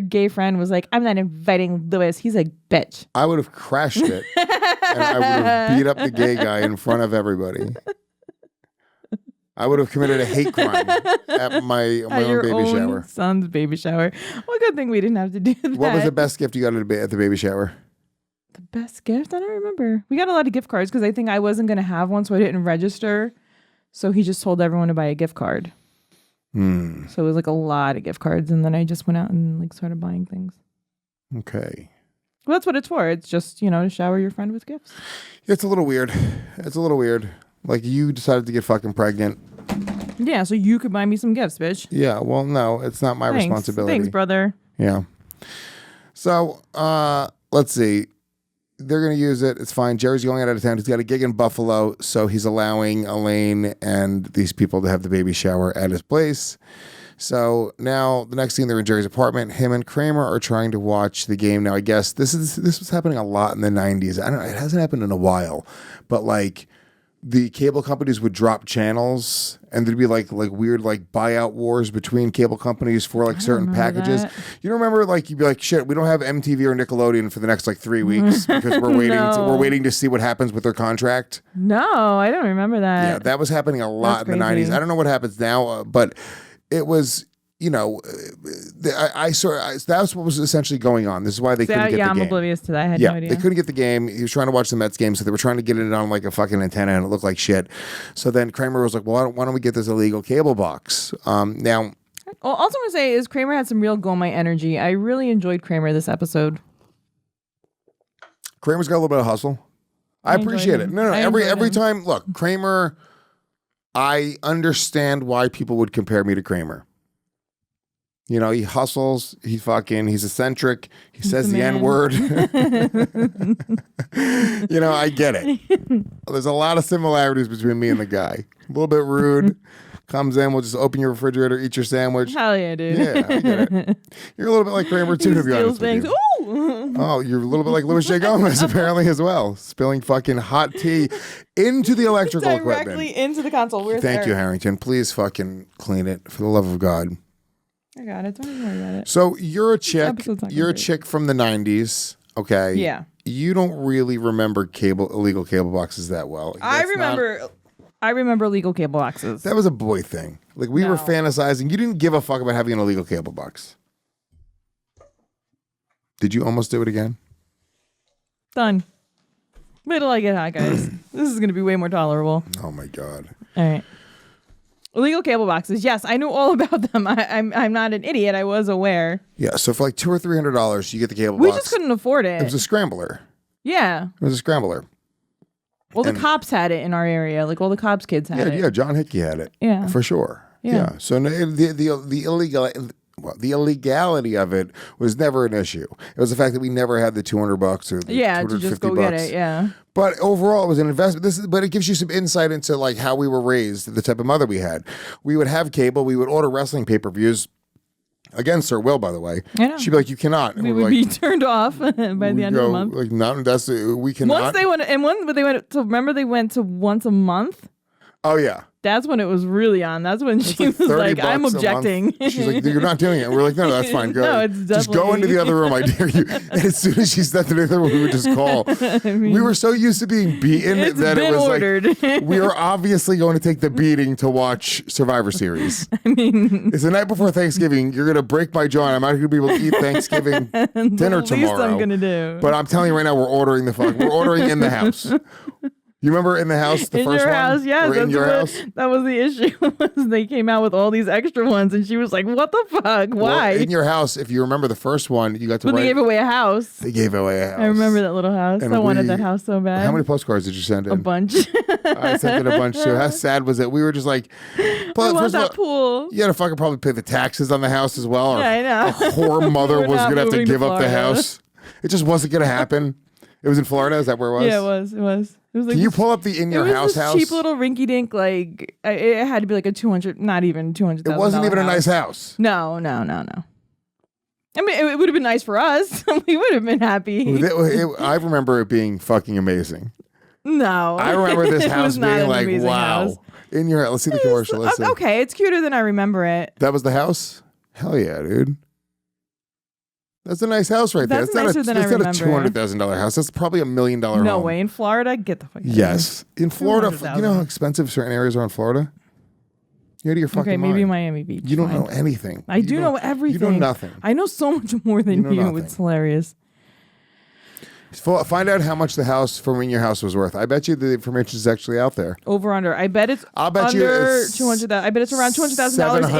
Speaker 4: gay friend was like, "I'm not inviting Louis. He's a bitch."
Speaker 1: I would have crashed it, and I would have beat up the gay guy in front of everybody. I would have committed a hate crime at my
Speaker 4: At
Speaker 1: own
Speaker 4: your
Speaker 1: baby
Speaker 4: own
Speaker 1: shower.
Speaker 4: son's baby shower. Well, good thing we didn't have to do that.
Speaker 1: What was the best gift you got at the baby shower?
Speaker 4: The best gift? I don't remember. We got a lot of gift cards because I think I wasn't going to have one, so I didn't register. So he just told everyone to buy a gift card. So it was like a lot of gift cards, and then I just went out and like started buying things.
Speaker 1: Okay.
Speaker 4: Well, that's what it's for. It's just, to shower your friend with gifts.
Speaker 1: It's a little weird. It's a little weird. Like you decided to get fucking pregnant.
Speaker 4: Yeah, so you could buy me some gifts, bitch.
Speaker 1: Yeah, well, no, it's not my responsibility.
Speaker 4: Thanks, brother.
Speaker 1: Yeah. So, let's see. They're going to use it. It's fine. Jerry's going out of town. He's got a gig in Buffalo, so he's allowing Elaine and these people to have the baby shower at his place. So now the next scene, they're in Jerry's apartment. Him and Kramer are trying to watch the game. Now, I guess this was happening a lot in the 90s. I don't know. It hasn't happened in a while, but like the cable companies would drop channels and there'd be like weird like buyout wars between cable companies for like certain packages.
Speaker 4: that.
Speaker 1: You don't remember like you'd be like, shit, we don't have MTV or Nickelodeon for the next like 3 weeks because we're waiting to see what happens with their contract.
Speaker 4: No, I don't remember that.
Speaker 1: Yeah, that was happening a lot
Speaker 4: That's
Speaker 1: in the 90s.
Speaker 4: crazy.
Speaker 1: I don't know what happens now, but it was, that's what was essentially going on. This is why they couldn't get the
Speaker 4: I'm
Speaker 1: game.
Speaker 4: oblivious to that. I had no idea.
Speaker 1: They couldn't get the game. He was trying to watch the Mets game, so they were trying to get it on like a fucking antenna, and it looked like shit. So then Kramer was like, well, why don't we get this illegal cable box? Now,
Speaker 4: Well, also I'm going to say is Kramer had some real Gomite energy. I really enjoyed Kramer this episode.
Speaker 1: Kramer's got a little bit of hustle. I
Speaker 4: enjoyed
Speaker 1: appreciate it.
Speaker 4: him.
Speaker 1: No,
Speaker 4: I
Speaker 1: every
Speaker 4: enjoyed him.
Speaker 1: time, look, Kramer, I understand why people would compare me to Kramer. He hustles, he's eccentric, he says the
Speaker 4: man.
Speaker 1: N-word. I get it. There's a lot of similarities between me and the guy. A little bit rude, comes in, we'll just open your refrigerator, eat your sandwich.
Speaker 4: Hell yeah, dude.
Speaker 1: Yeah, I get it. You're a little bit like Kramer too, to be honest with you.
Speaker 4: Ooh!
Speaker 1: Oh, you're a little bit like Louis J. Gomez apparently as well, spilling fucking hot tea into the electrical
Speaker 4: Directly
Speaker 1: equipment.
Speaker 4: into the console. Where's
Speaker 1: Thank you,
Speaker 4: Eric?
Speaker 1: Harrington. Please fucking clean it for the love of God.
Speaker 4: I got it. Don't even worry about it.
Speaker 1: So you're a chick.
Speaker 4: episode's not
Speaker 1: You're a
Speaker 4: complete.
Speaker 1: chick from the 90s. Okay.
Speaker 4: Yeah.
Speaker 1: You don't really remember illegal cable boxes that well.
Speaker 4: I
Speaker 1: That's
Speaker 4: remember illegal cable boxes.
Speaker 1: that was a boy thing. Like we were
Speaker 4: No.
Speaker 1: fantasizing. You didn't give a fuck about having an illegal cable box. Did you almost do it again?
Speaker 4: Done. Wait till I get hot, guys. This is going to be way more tolerable.
Speaker 1: Oh my God.
Speaker 4: All right. Illegal cable boxes. Yes, I knew all about them. I'm not an idiot. I was aware.
Speaker 1: Yeah. So for like $200 or $300, you get the cable
Speaker 4: We
Speaker 1: box.
Speaker 4: just couldn't afford it.
Speaker 1: It was a scrambler.
Speaker 4: Yeah.
Speaker 1: It was a scrambler.
Speaker 4: Well,
Speaker 1: And-
Speaker 4: the cops had it in our area. Like all the cops kids had
Speaker 1: Yeah,
Speaker 4: it.
Speaker 1: yeah. John Hickey had it.
Speaker 4: Yeah.
Speaker 1: For sure.
Speaker 4: Yeah.
Speaker 1: So the illegality of it was never an issue. It was the fact that we never had the $200 or the
Speaker 4: Yeah, to
Speaker 1: $250.
Speaker 4: just go get it. Yeah.
Speaker 1: But overall, it was an investment. But it gives you some insight into like how we were raised, the type of mother we had. We would have cable. We would order wrestling pay-per-views. Against her will, by the way.
Speaker 4: I know.
Speaker 1: She'd be like, "You cannot." And
Speaker 4: We
Speaker 1: we're
Speaker 4: would
Speaker 1: like,
Speaker 4: be turned off by the end of the month.
Speaker 1: Like, no, that's we cannot.
Speaker 4: Once they went, and when they went to, remember they went to once a month?
Speaker 1: Oh yeah.
Speaker 4: That's when it was really on. That's when she was
Speaker 1: 30
Speaker 4: like, I'm
Speaker 1: bucks a month.
Speaker 4: objecting.
Speaker 1: She's like, "You're not doing it." And we're like, "No, that's fine. Go.
Speaker 4: No, it's
Speaker 1: just go into
Speaker 4: definitely-
Speaker 1: the other room. I dare you." And as soon as she stepped into the other room, we would just call. We were so used to being beaten
Speaker 4: It's
Speaker 1: that it
Speaker 4: been
Speaker 1: was
Speaker 4: ordered.
Speaker 1: like we were obviously going to take the beating to watch Survivor Series. It's the night before Thanksgiving. You're gonna break my jaw. And I'm not gonna be able to eat Thanksgiving dinner
Speaker 4: least
Speaker 1: tomorrow.
Speaker 4: I'm gonna do.
Speaker 1: But I'm telling you right now, we're ordering We're ordering in the house. You remember in the house, the
Speaker 4: in
Speaker 1: first
Speaker 4: your
Speaker 1: one?
Speaker 4: house, yes.
Speaker 1: Or in your house?
Speaker 4: That was the issue. Was they came out with all these extra ones, and she was like, "What the fuck?
Speaker 1: Well,
Speaker 4: Why?"
Speaker 1: in your house, if you remember the first one, you got to
Speaker 4: When
Speaker 1: write.
Speaker 4: they gave away a house.
Speaker 1: They gave away a house.
Speaker 4: I remember that little house.
Speaker 1: And
Speaker 4: I wanted
Speaker 1: we-
Speaker 4: that house so bad.
Speaker 1: How many postcards did you send in?
Speaker 4: A bunch.
Speaker 1: I sent in a bunch too. How sad was it? We were just like,
Speaker 4: I want
Speaker 1: first of
Speaker 4: that
Speaker 1: all,
Speaker 4: pool.
Speaker 1: you had to fucking probably pay the taxes on the house as well. Or
Speaker 4: Yeah, I know.
Speaker 1: A whore mother
Speaker 4: We're
Speaker 1: was
Speaker 4: not
Speaker 1: going to have to
Speaker 4: moving to
Speaker 1: give up the
Speaker 4: Florida.
Speaker 1: house. It just wasn't going to happen. It was in Florida. Is that where it was?
Speaker 4: Yeah, it was. It was. It was like
Speaker 1: Can you
Speaker 4: this-
Speaker 1: pull up the in
Speaker 4: it
Speaker 1: your
Speaker 4: was
Speaker 1: house
Speaker 4: this
Speaker 1: house?
Speaker 4: cheap little rinky dink. Like it had to be like a 200, not even $200,000.
Speaker 1: It wasn't even a nice house.
Speaker 4: No. I mean, it would have been nice for us. We would have been happy.
Speaker 1: I remember it being fucking amazing.
Speaker 4: No.
Speaker 1: I remember this
Speaker 4: It
Speaker 1: house
Speaker 4: was not
Speaker 1: being
Speaker 4: an
Speaker 1: like,
Speaker 4: amazing
Speaker 1: wow.
Speaker 4: house.
Speaker 1: In your let's see the commercial. Let's see.
Speaker 4: Okay, it's cuter than I remember it.
Speaker 1: That was the house? Hell yeah, dude. That's a nice house right
Speaker 4: That's
Speaker 1: there.
Speaker 4: nicer than I
Speaker 1: That's not a
Speaker 4: remember.
Speaker 1: $200,000 house. That's probably $1 million home.
Speaker 4: No way. In Florida, get the fuck out of here.
Speaker 1: Yes. In Florida, you know
Speaker 4: 200,000.
Speaker 1: how expensive certain areas are in Florida? You're out of your fucking
Speaker 4: Okay, maybe
Speaker 1: mind.
Speaker 4: Miami Beach.
Speaker 1: You don't
Speaker 4: fine.
Speaker 1: know anything.
Speaker 4: I do know everything.
Speaker 1: You know nothing.
Speaker 4: I know so much more than
Speaker 1: You know
Speaker 4: you.
Speaker 1: nothing.
Speaker 4: It's hilarious.
Speaker 1: Find out how much the house from when your house was worth. I bet you the information is actually out there.
Speaker 4: Over under. I bet it's
Speaker 1: I'll bet you
Speaker 4: under
Speaker 1: it's
Speaker 4: 200,000. I bet it's around $200,000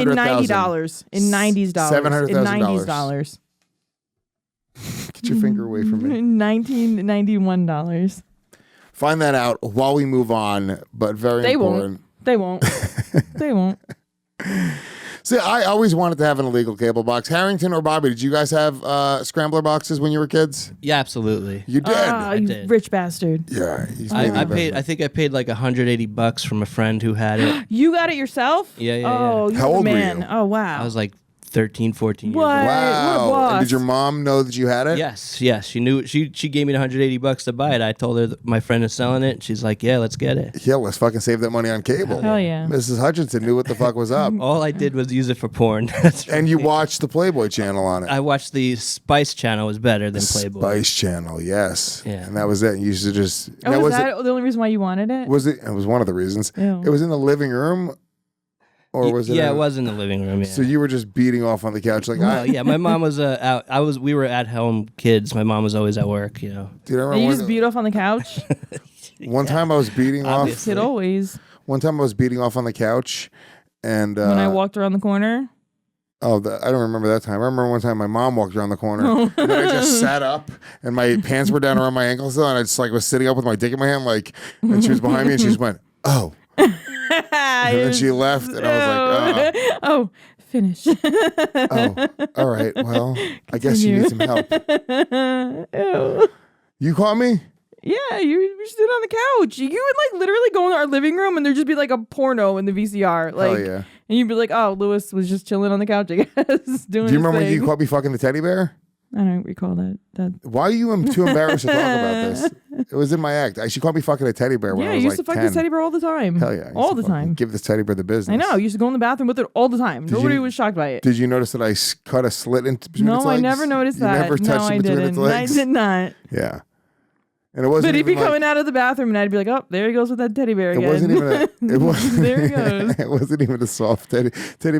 Speaker 4: in $90. In $90s.
Speaker 1: $700,000.
Speaker 4: In $90s.
Speaker 1: Get your finger away from me.
Speaker 4: $1991.
Speaker 1: Find that out while we move on, but very
Speaker 4: They
Speaker 1: important.
Speaker 4: won't. They won't.
Speaker 1: See, I always wanted to have an illegal cable box. Harrington or Bobby, did you guys have scrambler boxes when you were kids?
Speaker 2: Yeah, absolutely.
Speaker 1: You did.
Speaker 4: You
Speaker 2: did.
Speaker 4: rich bastard.
Speaker 1: Yeah. He's
Speaker 2: I
Speaker 1: maybe
Speaker 2: paid. I think I paid like $180 from a friend who had it.
Speaker 4: You got it yourself?
Speaker 2: Yeah, yeah,
Speaker 4: Oh,
Speaker 2: yeah.
Speaker 4: you're
Speaker 1: How
Speaker 4: the
Speaker 1: old were
Speaker 4: man.
Speaker 1: you?
Speaker 4: Oh, wow.
Speaker 2: I was like 13, 14 years
Speaker 4: What?
Speaker 2: old.
Speaker 4: What a
Speaker 1: Wow.
Speaker 4: boss.
Speaker 1: And did your mom know that you had it?
Speaker 2: Yes, she knew. She gave me the $180 to buy it. I told her that my friend is selling it. She's like, yeah, let's get it.
Speaker 1: Yeah, let's fucking save that money on cable.
Speaker 4: Hell yeah.
Speaker 1: Mrs. Hutchinson knew what the fuck was up.
Speaker 2: All I did was use it for porn. That's
Speaker 1: And you watched the Playboy channel on it.
Speaker 2: I watched the Spice Channel was better than Playboy.
Speaker 1: Spice Channel, yes.
Speaker 2: Yeah.
Speaker 1: And that was it. You used to just.
Speaker 4: Oh,
Speaker 1: now,
Speaker 4: was
Speaker 1: was
Speaker 4: that the only reason why you wanted it?
Speaker 1: it? Was it? It was one of the reasons.
Speaker 4: Ew.
Speaker 1: It was in the living room, or was it?
Speaker 2: Yeah, it was in the living room. Yeah.
Speaker 1: So you were just beating off on the couch, like,
Speaker 2: Well, yeah, my mom was out. We were at home kids. My mom was always at work. You know.
Speaker 1: Dude, I
Speaker 4: And
Speaker 1: remember
Speaker 4: you just beat off on the couch?
Speaker 1: one time I was beating off.
Speaker 2: Obviously.
Speaker 4: Kid always.
Speaker 1: One time I was beating off on the couch, and
Speaker 4: When I walked around the corner.
Speaker 1: I don't remember that time. I remember one time my mom walked around the corner, and then I just sat up, and my pants were down around my ankles, and I just like was sitting up with my dick in my hand, like, and she was behind me, and she just went, "Oh," and then she left, and I was like,
Speaker 4: Oh, finish.
Speaker 1: "Oh, all right. Well, I guess you need some help."
Speaker 4: Ew.
Speaker 1: You caught me?
Speaker 4: Yeah, you were sitting on the couch. You would like literally go in our living room and there'd just be like a porno in the VCR. Like,
Speaker 1: yeah.
Speaker 4: And you'd be like, oh, Lewis was just chilling on the couch, I guess. Doing
Speaker 1: Do you
Speaker 4: his
Speaker 1: remember when you
Speaker 4: thing.
Speaker 1: caught me fucking the teddy bear?
Speaker 4: I don't recall that.
Speaker 1: Why are you too embarrassed to talk about this? It was in my act. She caught me fucking a teddy bear when
Speaker 4: Yeah,
Speaker 1: I
Speaker 4: you
Speaker 1: was
Speaker 4: used
Speaker 1: like
Speaker 4: to fuck
Speaker 1: 10.
Speaker 4: this teddy bear all the time.
Speaker 1: Hell yeah. I used
Speaker 4: All
Speaker 1: to
Speaker 4: the
Speaker 1: fucking
Speaker 4: time.
Speaker 1: Give this teddy bear the business.
Speaker 4: I know. You used to go in the bathroom with it all the time. Nobody
Speaker 1: you-
Speaker 4: was shocked by it.
Speaker 1: Did you notice that I cut a slit in between its
Speaker 4: No, I
Speaker 1: legs?
Speaker 4: never noticed
Speaker 1: You
Speaker 4: that.
Speaker 1: never touched
Speaker 4: no,
Speaker 1: it
Speaker 4: I
Speaker 1: between
Speaker 4: didn't.
Speaker 1: its legs?
Speaker 4: I did not.
Speaker 1: Yeah. And it wasn't
Speaker 4: But he'd be
Speaker 1: even like,
Speaker 4: coming out of the bathroom and I'd be like, oh, there he goes with that teddy bear
Speaker 1: it
Speaker 4: again.
Speaker 1: wasn't even a, it wasn't,
Speaker 4: There he goes.
Speaker 1: It wasn't even a soft teddy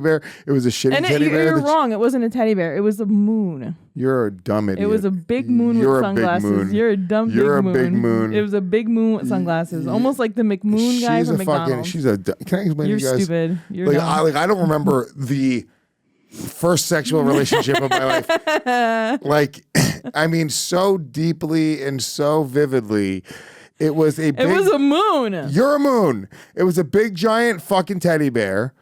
Speaker 1: bear. It was a shitty
Speaker 4: And
Speaker 1: teddy bear.
Speaker 4: you're
Speaker 1: that
Speaker 4: wrong. It wasn't a teddy bear. It was a moon.
Speaker 1: You're a dumb idiot.
Speaker 4: It was a big moon
Speaker 1: You're
Speaker 4: with
Speaker 1: a big
Speaker 4: sunglasses.
Speaker 1: moon.
Speaker 4: You're a dumb
Speaker 1: You're
Speaker 4: big
Speaker 1: a
Speaker 4: moon.
Speaker 1: big moon.
Speaker 4: It was a big moon with sunglasses. Almost like the McMoon guy
Speaker 1: She's
Speaker 4: from
Speaker 1: a fucking,
Speaker 4: McDonald's.
Speaker 1: she's a, can I explain
Speaker 4: You're
Speaker 1: to you guys?
Speaker 4: stupid. You're
Speaker 1: Like
Speaker 4: dumb.
Speaker 1: I don't remember the first sexual relationship of my life. Like, I mean, so deeply and so vividly. It was a big,
Speaker 4: It was a moon.
Speaker 1: You're a moon. It was a big giant fucking teddy bear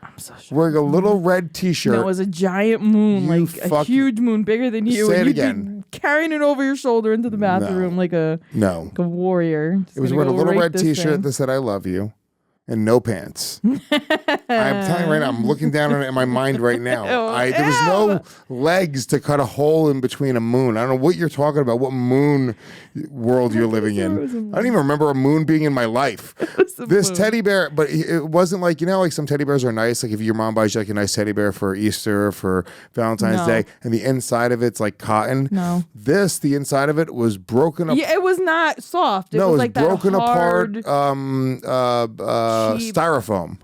Speaker 1: wearing a little red t-shirt.
Speaker 4: No, it was a giant moon,
Speaker 1: You
Speaker 4: like a
Speaker 1: fucking-
Speaker 4: huge moon, bigger than you.
Speaker 1: Say
Speaker 4: and
Speaker 1: it
Speaker 4: you'd be
Speaker 1: again.
Speaker 4: carrying it over your shoulder into the bathroom like a warrior. Just
Speaker 1: It was
Speaker 4: gonna
Speaker 1: wearing a
Speaker 4: go
Speaker 1: little
Speaker 4: rape
Speaker 1: red
Speaker 4: this
Speaker 1: t-shirt
Speaker 4: thing.
Speaker 1: that said "I love you" and no pants. I'm telling you right now, I'm looking down on it in my mind right now. There was no legs to cut a hole in between a moon. I don't know what you're talking about. What moon world you're living in? I don't even remember a moon being in my life. This
Speaker 4: moon.
Speaker 1: teddy bear, but it wasn't like, you know, like some teddy bears are nice. Like if your mom buys you like a nice teddy bear for Easter or for Valentine's
Speaker 4: No.
Speaker 1: Day, and the inside of it's like cotton.
Speaker 4: No.
Speaker 1: The inside of it was broken up.
Speaker 4: Yeah, it was not soft. It
Speaker 1: No,
Speaker 4: was
Speaker 1: it was
Speaker 4: like
Speaker 1: broken
Speaker 4: that hard,
Speaker 1: apart
Speaker 4: cheap-
Speaker 1: styrofoam.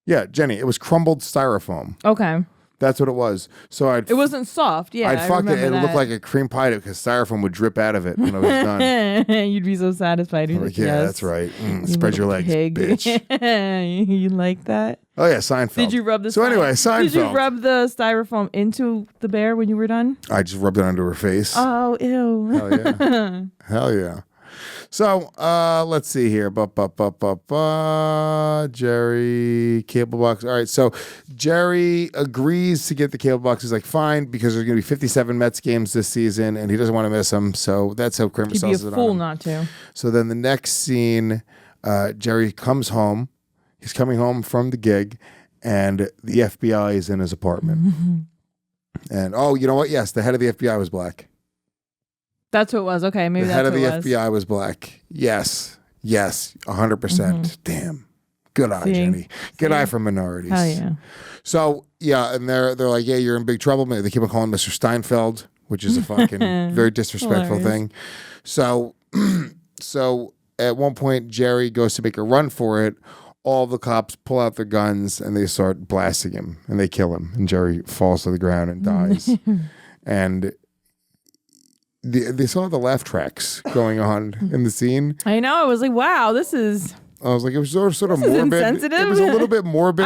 Speaker 1: Yeah, Jenny, it was crumbled styrofoam.
Speaker 4: Okay.
Speaker 1: That's what it was. So
Speaker 4: It wasn't soft. Yeah,
Speaker 1: I'd
Speaker 4: I
Speaker 1: fuck it.
Speaker 4: remember
Speaker 1: It
Speaker 4: that.
Speaker 1: looked like a cream pie because styrofoam would drip out of it when I was done.
Speaker 4: You'd be so satisfied. You'd be
Speaker 1: Like,
Speaker 4: like,
Speaker 1: yeah,
Speaker 4: yes,
Speaker 1: that's right.
Speaker 4: you
Speaker 1: Spread your
Speaker 4: little
Speaker 1: legs,
Speaker 4: pig.
Speaker 1: bitch.
Speaker 4: You like that?
Speaker 1: Oh yeah, Seinfeld.
Speaker 4: Did you rub the?
Speaker 1: So anyway, Seinfeld.
Speaker 4: Did you rub the styrofoam into the bear when you were done?
Speaker 1: I just rubbed it onto her face.
Speaker 4: Oh, ew.
Speaker 1: Hell yeah. Hell yeah. So let's see here. Jerry, cable box. All right. So Jerry agrees to get the cable box. He's like, fine, because there's going to be 57 Mets games this season, and he doesn't want to miss them. So that's how Kramer
Speaker 4: He'd be
Speaker 1: sells
Speaker 4: a
Speaker 1: it
Speaker 4: fool
Speaker 1: on him.
Speaker 4: not to.
Speaker 1: So then the next scene, Jerry comes home. He's coming home from the gig, and the FBI is in his apartment. And you know what? Yes, the head of the FBI was black.
Speaker 4: That's who it was. Okay, maybe
Speaker 1: The
Speaker 4: that's
Speaker 1: head of
Speaker 4: who
Speaker 1: the
Speaker 4: it was.
Speaker 1: FBI was black. Yes, 100%. Damn. Good eye,
Speaker 4: See?
Speaker 1: Jenny. Good eye for minorities.
Speaker 4: Hell yeah.
Speaker 1: So yeah, and they're like, yeah, you're in big trouble. They keep on calling Mr. Steinfeld, which is a fucking very disrespectful
Speaker 4: Hilarious.
Speaker 1: thing. So at one point, Jerry goes to make a run for it. All the cops pull out their guns and they start blasting him and they kill him. And Jerry falls to the ground and dies. And they saw the laugh tracks going on in the scene.
Speaker 4: I know. I was like, wow, this is.
Speaker 1: I was like, it was sort of
Speaker 4: This is
Speaker 1: morbid.
Speaker 4: insensitive.
Speaker 1: It was a little bit morbid.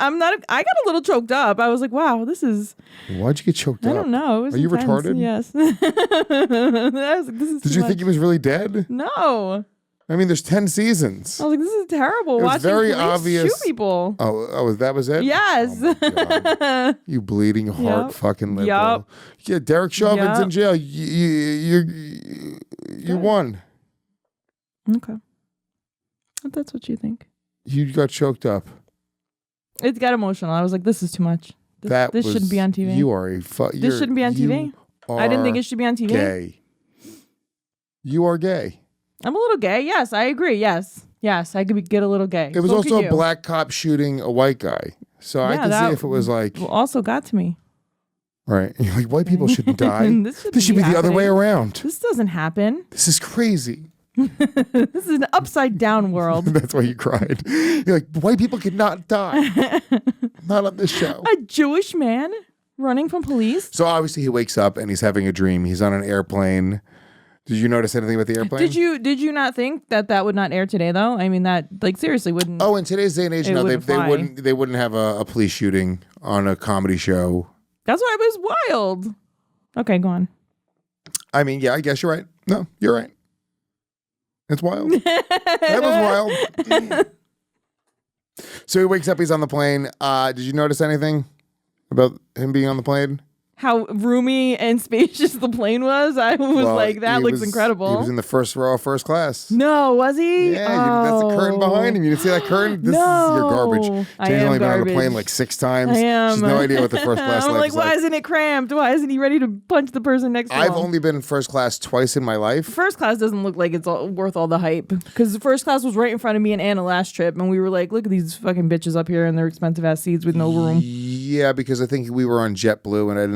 Speaker 4: I'm not. I got a little choked up. I was like, wow, this is.
Speaker 1: Why'd you get choked up?
Speaker 4: I don't know. It was
Speaker 1: Are you
Speaker 4: intense.
Speaker 1: retarded?
Speaker 4: Yes. I was like, this is
Speaker 1: Did
Speaker 4: too
Speaker 1: you think
Speaker 4: much.
Speaker 1: he was really dead?
Speaker 4: No.
Speaker 1: I mean, there's 10 seasons.
Speaker 4: I was like, this is terrible.
Speaker 1: It was
Speaker 4: Watching
Speaker 1: very
Speaker 4: police
Speaker 1: obvious.
Speaker 4: shoot people.
Speaker 1: Oh, that was it?
Speaker 4: Yes.
Speaker 1: Oh my God. You bleeding heart
Speaker 4: Yep.
Speaker 1: fucking liberal.
Speaker 4: Yup.
Speaker 1: Yeah, Derek Chauvin's
Speaker 4: Yup.
Speaker 1: in jail. You won.
Speaker 4: Okay. If that's what you think.
Speaker 1: You got choked up.
Speaker 4: It got emotional. I was like, this is too much. This shouldn't be on TV.
Speaker 1: You are a
Speaker 4: This shouldn't be on TV. I didn't think it should be on TV.
Speaker 1: Gay. You are gay.
Speaker 4: I'm a little gay. Yes, I agree. Yes. I could get a little gay.
Speaker 1: It was
Speaker 4: So
Speaker 1: also
Speaker 4: could
Speaker 1: a
Speaker 4: you.
Speaker 1: black cop shooting a white guy. So I
Speaker 4: Yeah,
Speaker 1: can
Speaker 4: that
Speaker 1: see if it was like,
Speaker 4: also got to me.
Speaker 1: right, you're like, white people shouldn't die.
Speaker 4: This shouldn't
Speaker 1: This should be the other
Speaker 4: happening.
Speaker 1: way around.
Speaker 4: This doesn't happen.
Speaker 1: This is crazy.
Speaker 4: This is an upside down world.
Speaker 1: That's why you cried. You're like, white people cannot die. Not on this show.
Speaker 4: A Jewish man running from police.
Speaker 1: So obviously he wakes up and he's having a dream. He's on an airplane. Did you notice anything about the airplane?
Speaker 4: Did you not think that would not air today though? I mean that like seriously wouldn't.
Speaker 1: Oh, in today's day and age,
Speaker 4: It
Speaker 1: no,
Speaker 4: wouldn't fly.
Speaker 1: they wouldn't have a police shooting on a comedy show.
Speaker 4: That's why it was wild. Okay, go on.
Speaker 1: I mean, yeah, I guess you're right. No, you're right. It's wild. That was wild. So he wakes up. He's on the plane. Did you notice anything about him being on the plane?
Speaker 4: How roomy and spacious the plane was. I was
Speaker 1: Well,
Speaker 4: like, that
Speaker 1: he
Speaker 4: looks
Speaker 1: was-
Speaker 4: incredible.
Speaker 1: He was in the first row of first class.
Speaker 4: No, was he?
Speaker 1: Yeah, that's the curtain behind him. You didn't see that curtain? This is your
Speaker 4: No.
Speaker 1: garbage.
Speaker 4: I
Speaker 1: Jane's
Speaker 4: am
Speaker 1: only been on the
Speaker 4: garbage.
Speaker 1: plane like 6 times.
Speaker 4: I am.
Speaker 1: She has no idea what the first class
Speaker 4: I'm
Speaker 1: life
Speaker 4: like,
Speaker 1: is
Speaker 4: why
Speaker 1: like.
Speaker 4: isn't it cramped? Why isn't he ready to punch the person next to him?
Speaker 1: I've only been in first class twice in my life.
Speaker 4: First class doesn't look like it's worth all the hype because the first class was right in front of me and Anna last trip, and we were like, "Look at these fucking bitches up here in their expensive ass seats with no room."
Speaker 1: Yeah, because I think we were on JetBlue, and I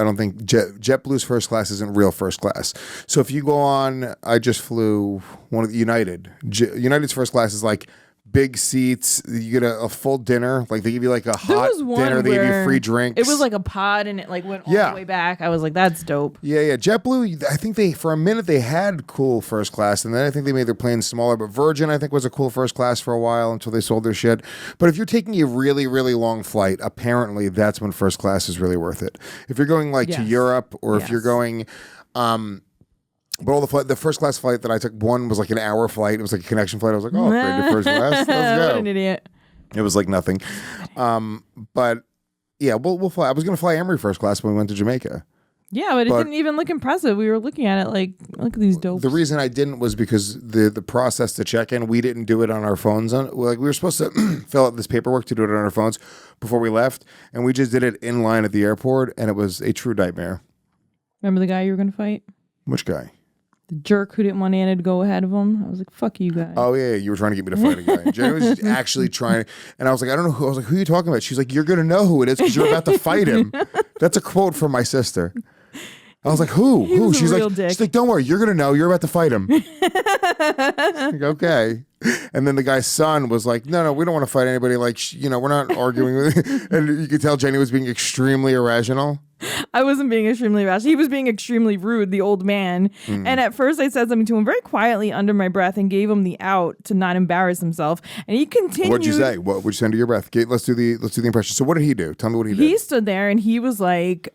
Speaker 1: don't think JetBlue's first class isn't real first class. So if you go on, I just flew one of the United. United's first class is like big seats. You get a full dinner. Like they give you like a
Speaker 4: There
Speaker 1: hot
Speaker 4: was one
Speaker 1: dinner. They give you
Speaker 4: where
Speaker 1: free drinks.
Speaker 4: It was like a pod, and it like went all
Speaker 1: Yeah.
Speaker 4: the way back. I was like, "That's dope."
Speaker 1: Yeah. JetBlue, I think for a minute they had cool first class, and then I think they made their planes smaller. But Virgin, I think, was a cool first class for a while until they sold their shit. But if you're taking a really, really long flight, apparently that's when first class is really worth it. If you're going like to
Speaker 4: Yes.
Speaker 1: Europe, or if you're
Speaker 4: Yes.
Speaker 1: going, but all the first class flight that I took, one was like an hour flight. It was like a connection flight. I was like, oh, great to first class. Let's
Speaker 4: What
Speaker 1: go.
Speaker 4: an idiot!
Speaker 1: It was like nothing. But yeah, we'll fly. I was going to fly Emory first class when we went to Jamaica.
Speaker 4: Yeah, but it
Speaker 1: But-
Speaker 4: didn't even look impressive. We were looking at it like, look at these dope.
Speaker 1: The reason I didn't was because the process to check in, we didn't do it on our phones. We were supposed to fill out this paperwork to do it on our phones before we left, and we just did it in line at the airport, and it was a true nightmare.
Speaker 4: Remember the guy you were gonna fight?
Speaker 1: Which guy?
Speaker 4: The jerk who didn't want Anna to go ahead of him. I was like, "Fuck you guys."
Speaker 1: Oh yeah, you were trying to get me to fight a guy. Jenny was actually trying, and I was like, I don't know who. I was like, who are you talking about? She's like, you're gonna know who it is because you're about to fight him. That's a quote from my sister. I was like, who?
Speaker 4: He
Speaker 1: Who?
Speaker 4: was a
Speaker 1: She's
Speaker 4: real
Speaker 1: like,
Speaker 4: dick.
Speaker 1: she's like, don't worry, you're gonna know. You're about to fight him. Like, okay. And then the guy's son was like, no, we don't want to fight anybody. Like, we're not arguing with. And you could tell Jenny was being extremely irrational.
Speaker 4: I wasn't being extremely rash. He was being extremely rude, the old man.
Speaker 1: Mm.
Speaker 4: And at first I said something to him very quietly under my breath and gave him the out to not embarrass himself. And he continued.
Speaker 1: What'd you say? What would you say under your breath? Okay, let's do the impression. So what did he do? Tell me what he did.
Speaker 4: He stood there and he was like,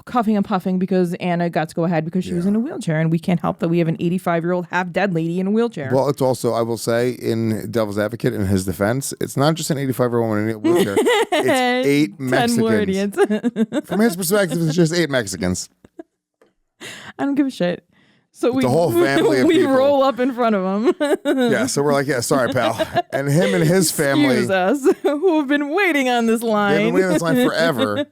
Speaker 4: coughing and puffing because Anna got to go ahead because she was in a wheelchair, and we can't help that we have an 85-year-old half dead lady in a wheelchair.
Speaker 1: Well, it's also, I will say, in Devil's Advocate, in his defense, it's not just an 85-year-old woman in a wheelchair. It's 8
Speaker 4: 10 more
Speaker 1: Mexicans.
Speaker 4: idiots.
Speaker 1: From his perspective, it's just 8 Mexicans.
Speaker 4: I don't give a shit. So we
Speaker 1: a whole family of
Speaker 4: we
Speaker 1: people.
Speaker 4: roll up in front of him.
Speaker 1: Yeah, so we're like, yeah, sorry, pal. And him and his family,
Speaker 4: Excuse us, who have been waiting on this
Speaker 1: they've
Speaker 4: line.
Speaker 1: been waiting on this line forever.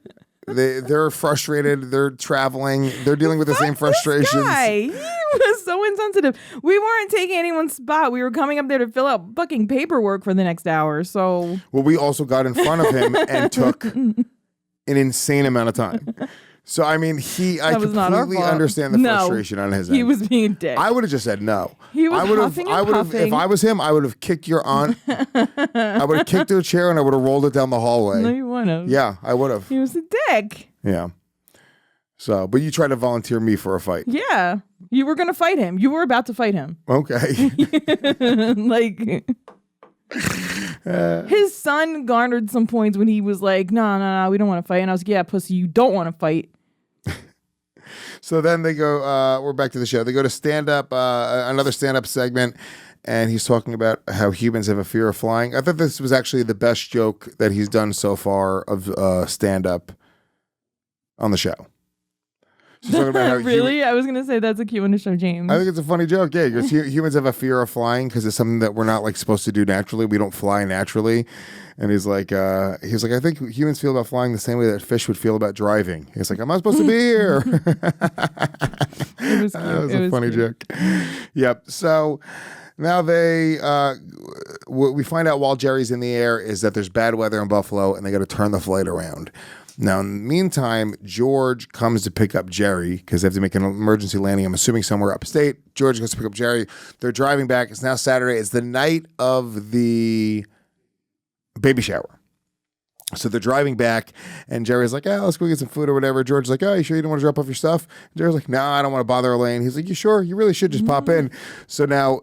Speaker 1: They're frustrated. They're traveling. They're dealing with the same frustrations.
Speaker 4: Guy, he was so insensitive. We weren't taking anyone's spot. We were coming up there to fill out fucking paperwork for the next hour. So,
Speaker 1: well, we also got in front of him and took an insane amount of time. So I mean, I completely understand the frustration on his end.
Speaker 4: He was being a dick.
Speaker 1: I would have just said no.
Speaker 4: He was huffing and puffing.
Speaker 1: If I was him, I would have kicked your aunt. I would have kicked her chair and I would have rolled it down the hallway.
Speaker 4: No, you wouldn't have.
Speaker 1: Yeah, I would have.
Speaker 4: He was a dick.
Speaker 1: Yeah. So, but you tried to volunteer me for a fight.
Speaker 4: Yeah. You were going to fight him. You were about to fight him.
Speaker 1: Okay.
Speaker 4: Like, his son garnered some points when he was like, no, we don't want to fight. And I was like, yeah, pussy, you don't want to fight.
Speaker 1: So then they go, we're back to the show. They go to stand-up, another stand-up segment, and he's talking about how humans have a fear of flying. I thought this was actually the best joke that he's done so far of stand-up on the show. She's talking about how
Speaker 4: really? I was going to say that's a cute one to show James.
Speaker 1: I think it's a funny joke. Yeah, because humans have a fear of flying because it's something that we're not like supposed to do naturally. We don't fly naturally. And he's like, I think humans feel about flying the same way that fish would feel about driving. He's like, I'm not supposed to be here.
Speaker 4: It was cute.
Speaker 1: That was a funny joke. Yep. So now what we find out while Jerry's in the air is that there's bad weather in Buffalo and they got to turn the flight around. Now, in the meantime, George comes to pick up Jerry because they have to make an emergency landing. I'm assuming somewhere upstate. George goes to pick up Jerry. They're driving back. It's now Saturday. It's the night of the baby shower. So they're driving back, and Jerry's like, let's go get some food or whatever. George's like, you sure you don't want to drop off your stuff? And Jerry's like, no, I don't want to bother Elaine. He's like, you sure? You really should just pop in. So now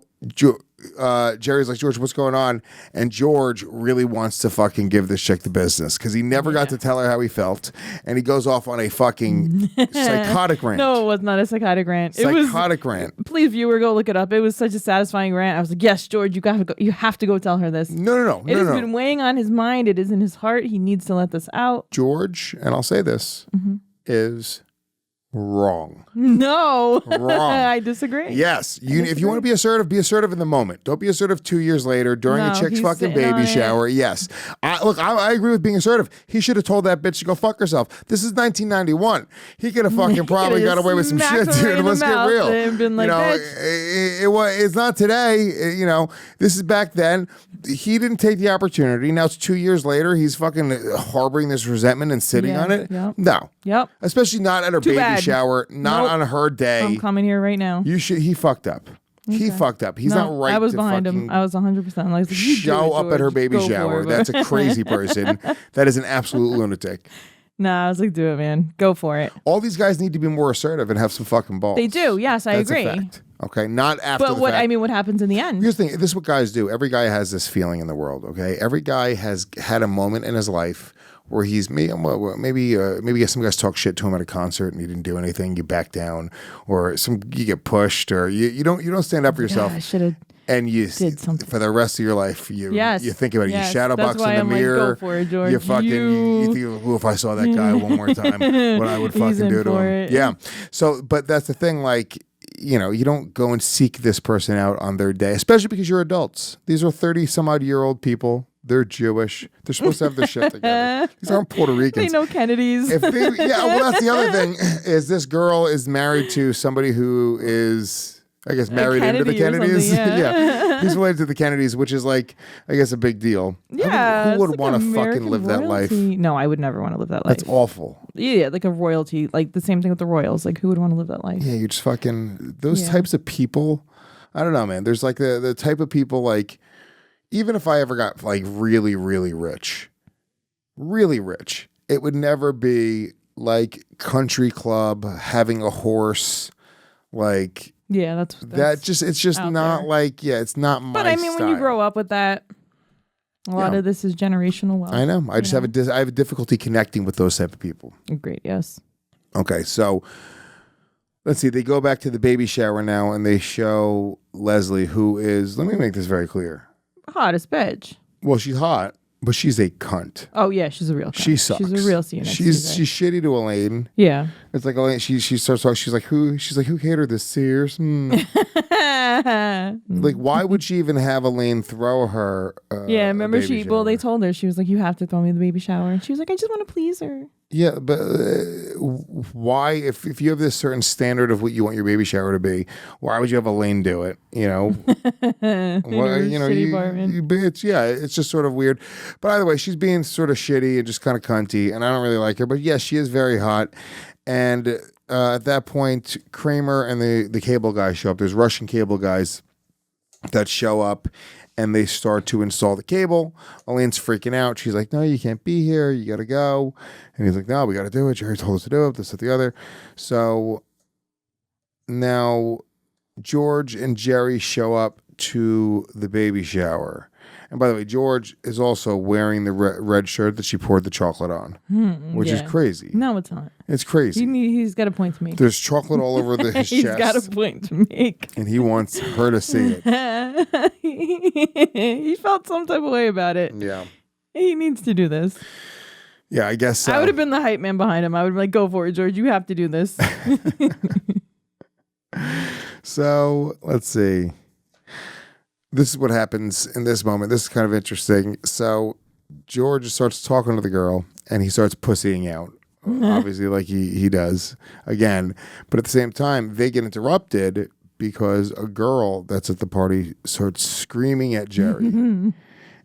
Speaker 1: Jerry's like, George, what's going on? And George really wants to fucking give this chick the business because he never got to tell her how he felt. And he goes off on a fucking psychotic rant.
Speaker 4: No, it was not a psychotic rant.
Speaker 1: Psychotic rant.
Speaker 4: Please, viewer, go look it up. It was such a satisfying rant. I was like, yes, George, you have to go tell her this.
Speaker 1: No.
Speaker 4: It has been weighing on his mind. It is in his heart. He needs to let this out.
Speaker 1: George, and I'll say this, is wrong.
Speaker 4: No.
Speaker 1: Wrong.
Speaker 4: I disagree.
Speaker 1: Yes. If you want to be assertive in the moment. Don't be assertive 2 years later during a chick's fucking baby shower. Yes. I agree with being assertive. He should have told that bitch to go fuck herself. This is 1991. He could have fucking probably got away with some shit, dude. Let's get real.
Speaker 4: And been like,
Speaker 1: it's not today. This is back then. He didn't take the opportunity. Now it's 2 years later. He's fucking harboring this resentment and sitting on it.
Speaker 4: Yep.
Speaker 1: No.
Speaker 4: Yep.
Speaker 1: Especially not at her baby shower, not on her day.
Speaker 4: I'm coming here right now.
Speaker 1: He fucked up. Okay. He fucked up. He's not right.
Speaker 4: I was behind him. I was 100%. Like,
Speaker 1: show up at her baby shower. That's a crazy person. That is an absolute lunatic.
Speaker 4: Nah, I was like, do it, man. Go for it.
Speaker 1: All these guys need to be more assertive and have some fucking balls.
Speaker 4: They do. Yes, I agree.
Speaker 1: A fact. Okay, not after
Speaker 4: the fact. What happens in the end?
Speaker 1: Here's the thing. This is what guys do. Every guy has this feeling in the world, okay? Every guy has had a moment in his life where maybe some guys talk shit to him at a concert and he didn't do anything, you back down, or you get pushed, or you don't stand up for yourself.
Speaker 4: I should have.
Speaker 1: And you
Speaker 4: did something
Speaker 1: for the rest of your life. You think about it.
Speaker 4: Yes.
Speaker 1: You shadow box in the mirror.
Speaker 4: Like, go for it, George.
Speaker 1: You think, if I saw that guy one more time, what I would fucking do to him.
Speaker 4: It.
Speaker 1: Yeah. So, but that's the thing. Like, you don't go and seek this person out on their day, especially because you're adults. These are 30-some-odd-year-old people. They're Jewish. They're supposed to have their shit together. These aren't Puerto Ricans.
Speaker 4: They know Kennedys.
Speaker 1: Well, that's the other thing. Is this girl is married to somebody who is, I guess, married into the Kennedys. Yeah. He's related to the Kennedys, which is like, I guess, a big deal.
Speaker 4: Yeah.
Speaker 1: Who would want to fucking live that life?
Speaker 4: No, I would never want to live that life.
Speaker 1: That's awful.
Speaker 4: Yeah, like a royalty. Like the same thing with the royals. Like, who would want to live that life?
Speaker 1: Yeah, you're just fucking, those types of people. I don't know, man. There's like the type of people, like, even if I ever got like really, really rich, it would never be like country club, having a horse, like.
Speaker 4: Yeah, that's
Speaker 1: it's just not
Speaker 4: there.
Speaker 1: like, it's not my
Speaker 4: But I mean,
Speaker 1: style.
Speaker 4: when you grow up with that, a lot of this is generational wealth.
Speaker 1: I know. I just have a difficulty connecting with those type of people.
Speaker 4: Great, yes.
Speaker 1: Okay, so let's see. They go back to the baby shower now, and they show Leslie, who is, let me make this very clear.
Speaker 4: Hottest bitch.
Speaker 1: Well, she's hot, but she's a cunt.
Speaker 4: Oh yeah, she's a real cunt.
Speaker 1: She sucks.
Speaker 4: She's a real CNS.
Speaker 1: She's shitty to Elaine.
Speaker 4: Yeah.
Speaker 1: It's like Elaine, she starts talking, she's like, who catered this, Sears? Like, why would she even have Elaine throw her
Speaker 4: remember
Speaker 1: they
Speaker 4: told her, she was like, you have to throw me the baby shower. And she was like, I just want to please her.
Speaker 1: Yeah, but why, if you have this certain standard of what you want your baby shower to be, why would you have Elaine do it? You know, it's just sort of weird. But either way, she's being sort of shitty and just kind of cunty, and I don't really like her. But yes, she is very hot. And at that point, Kramer and the cable guys show up. There's Russian cable guys that show up. And they start to install the cable. Elaine's freaking out. She's like, no, you can't be here. You got to go. And he's like, no, we got to do it. Jerry told us to do it. This, that, the other. So now George and Jerry show up to the baby shower. And by the way, George is also wearing the red shirt that she poured the chocolate on, which is crazy.
Speaker 4: No, it's not.
Speaker 1: It's crazy.
Speaker 4: He's got a point to make.
Speaker 1: There's chocolate all over his chest.
Speaker 4: He's got a point to make.
Speaker 1: And he wants her to see it.
Speaker 4: He felt some type of way about it.
Speaker 1: Yeah.
Speaker 4: He needs to do this.
Speaker 1: Yeah, I guess so.
Speaker 4: I would have been the hype man behind him. I would be like, go for it, George. You have to do this.
Speaker 1: So, let's see. This is what happens in this moment. This is kind of interesting. So George starts talking to the girl and he starts pussying out. Obviously, like he does again. But at the same time, they get interrupted because a girl that's at the party starts screaming at Jerry.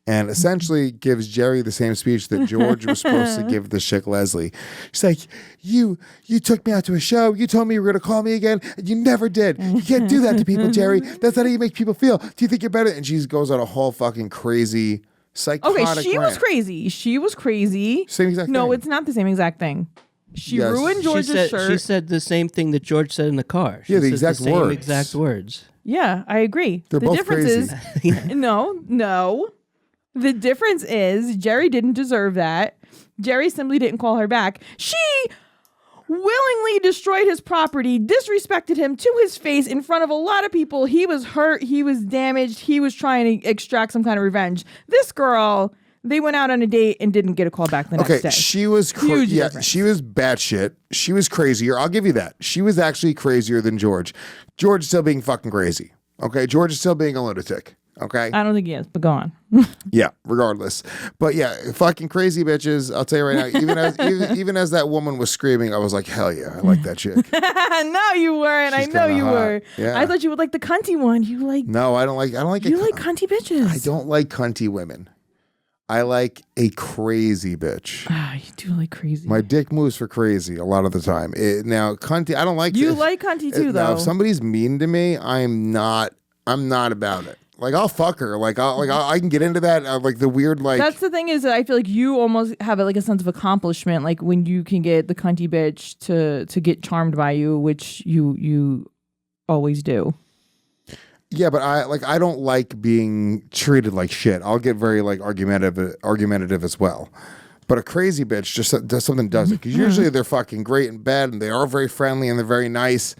Speaker 1: And essentially gives Jerry the same speech that George was supposed to give the chick Leslie. She's like, you took me out to a show. You told me you were going to call me again. And you never did. You can't do that to people, Jerry. That's not how you make people feel. Do you think you're better? And she goes on a whole fucking crazy psychotic
Speaker 4: she
Speaker 1: rant.
Speaker 4: was crazy. She was crazy.
Speaker 1: Same exact thing.
Speaker 4: No, it's not the same exact thing. She ruined George's shirt.
Speaker 2: She said the same thing that George said in the car. She
Speaker 1: Yeah, the
Speaker 2: said
Speaker 1: exact
Speaker 2: same
Speaker 1: words.
Speaker 2: exact words.
Speaker 4: Yeah, I agree.
Speaker 1: They're
Speaker 4: the
Speaker 1: both
Speaker 4: difference
Speaker 1: crazy.
Speaker 4: is no. The difference is Jerry didn't deserve that. Jerry simply didn't call her back. She willingly destroyed his property, disrespected him to his face in front of a lot of people. He was hurt. He was damaged. He was trying to extract some kind of revenge. This girl, they went out on a date and didn't get a call back the next day.
Speaker 1: She was
Speaker 4: Huge difference.
Speaker 1: she was batshit. She was crazier. I'll give you that. She was actually crazier than George. George is still being fucking crazy. Okay, George is still being a lunatic. Okay.
Speaker 4: I don't think he is, but go on.
Speaker 1: Yeah, regardless. But yeah, fucking crazy bitches. I'll tell you right now, even as that woman was screaming, I was like, hell yeah, I like that chick.
Speaker 4: No, you weren't.
Speaker 1: She's
Speaker 4: I know
Speaker 1: kinda
Speaker 4: you
Speaker 1: hot.
Speaker 4: were.
Speaker 1: Yeah.
Speaker 4: I thought you would like the cunty one.
Speaker 1: No, I don't like
Speaker 4: You like cunty bitches.
Speaker 1: I don't like cunty women. I like a crazy bitch.
Speaker 4: Ah, you do like crazy.
Speaker 1: My dick moves for crazy a lot of the time. Now, cunty, I don't like
Speaker 4: You like cunty too,
Speaker 1: Now,
Speaker 4: though.
Speaker 1: if somebody's mean to me, I'm not about it. Like, I'll fuck her. I can get into that. Like the weird, like.
Speaker 4: That's the thing is that I feel like you almost have like a sense of accomplishment, like when you can get the cunty bitch to get charmed by you, which you always do.
Speaker 1: Yeah, but I don't like being treated like shit. I'll get very like argumentative as well. But a crazy bitch just does something does it because usually they're fucking great in bed and they are very friendly and they're very nice,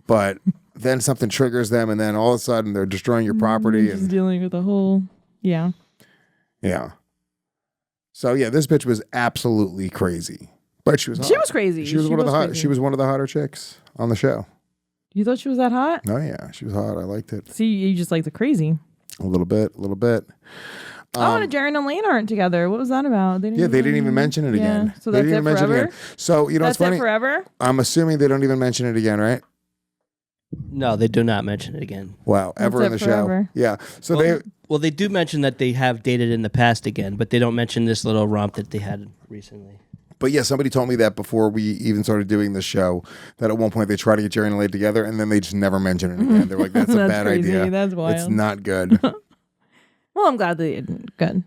Speaker 1: but then something triggers them and then all of a sudden they're destroying your property
Speaker 4: Just
Speaker 1: and
Speaker 4: dealing with the whole yeah.
Speaker 1: So yeah, this bitch was absolutely crazy, but she was hot.
Speaker 4: She was crazy.
Speaker 1: She was one of the hotter chicks on the show.
Speaker 4: You thought she was that hot?
Speaker 1: Oh yeah, she was hot. I liked it.
Speaker 4: See, you just like the crazy.
Speaker 1: A little bit.
Speaker 4: And Jerry and Elaine aren't together. What was that about? They didn't
Speaker 1: even mention it again.
Speaker 4: So
Speaker 1: They
Speaker 4: that's
Speaker 1: didn't
Speaker 4: it
Speaker 1: even mention
Speaker 4: forever?
Speaker 1: again. So you know
Speaker 4: That's
Speaker 1: what's funny?
Speaker 4: it forever?
Speaker 1: I'm assuming they don't even mention it again, right?
Speaker 2: No, they do not mention it again.
Speaker 1: Wow, ever
Speaker 4: That's
Speaker 1: in the
Speaker 4: it forever.
Speaker 1: show. Yeah. So
Speaker 2: Well, they do mention that they have dated in the past again, but they don't mention this little romp that they had recently.
Speaker 1: But yeah, somebody told me that before we even started doing the show, that at one point they tried to get Jerry and Elaine together and then they just never mention it again. They're like, that's a
Speaker 4: That's
Speaker 1: bad
Speaker 4: crazy.
Speaker 1: idea.
Speaker 4: That's wild.
Speaker 1: It's not good.
Speaker 4: Well, I'm glad they didn't. Good.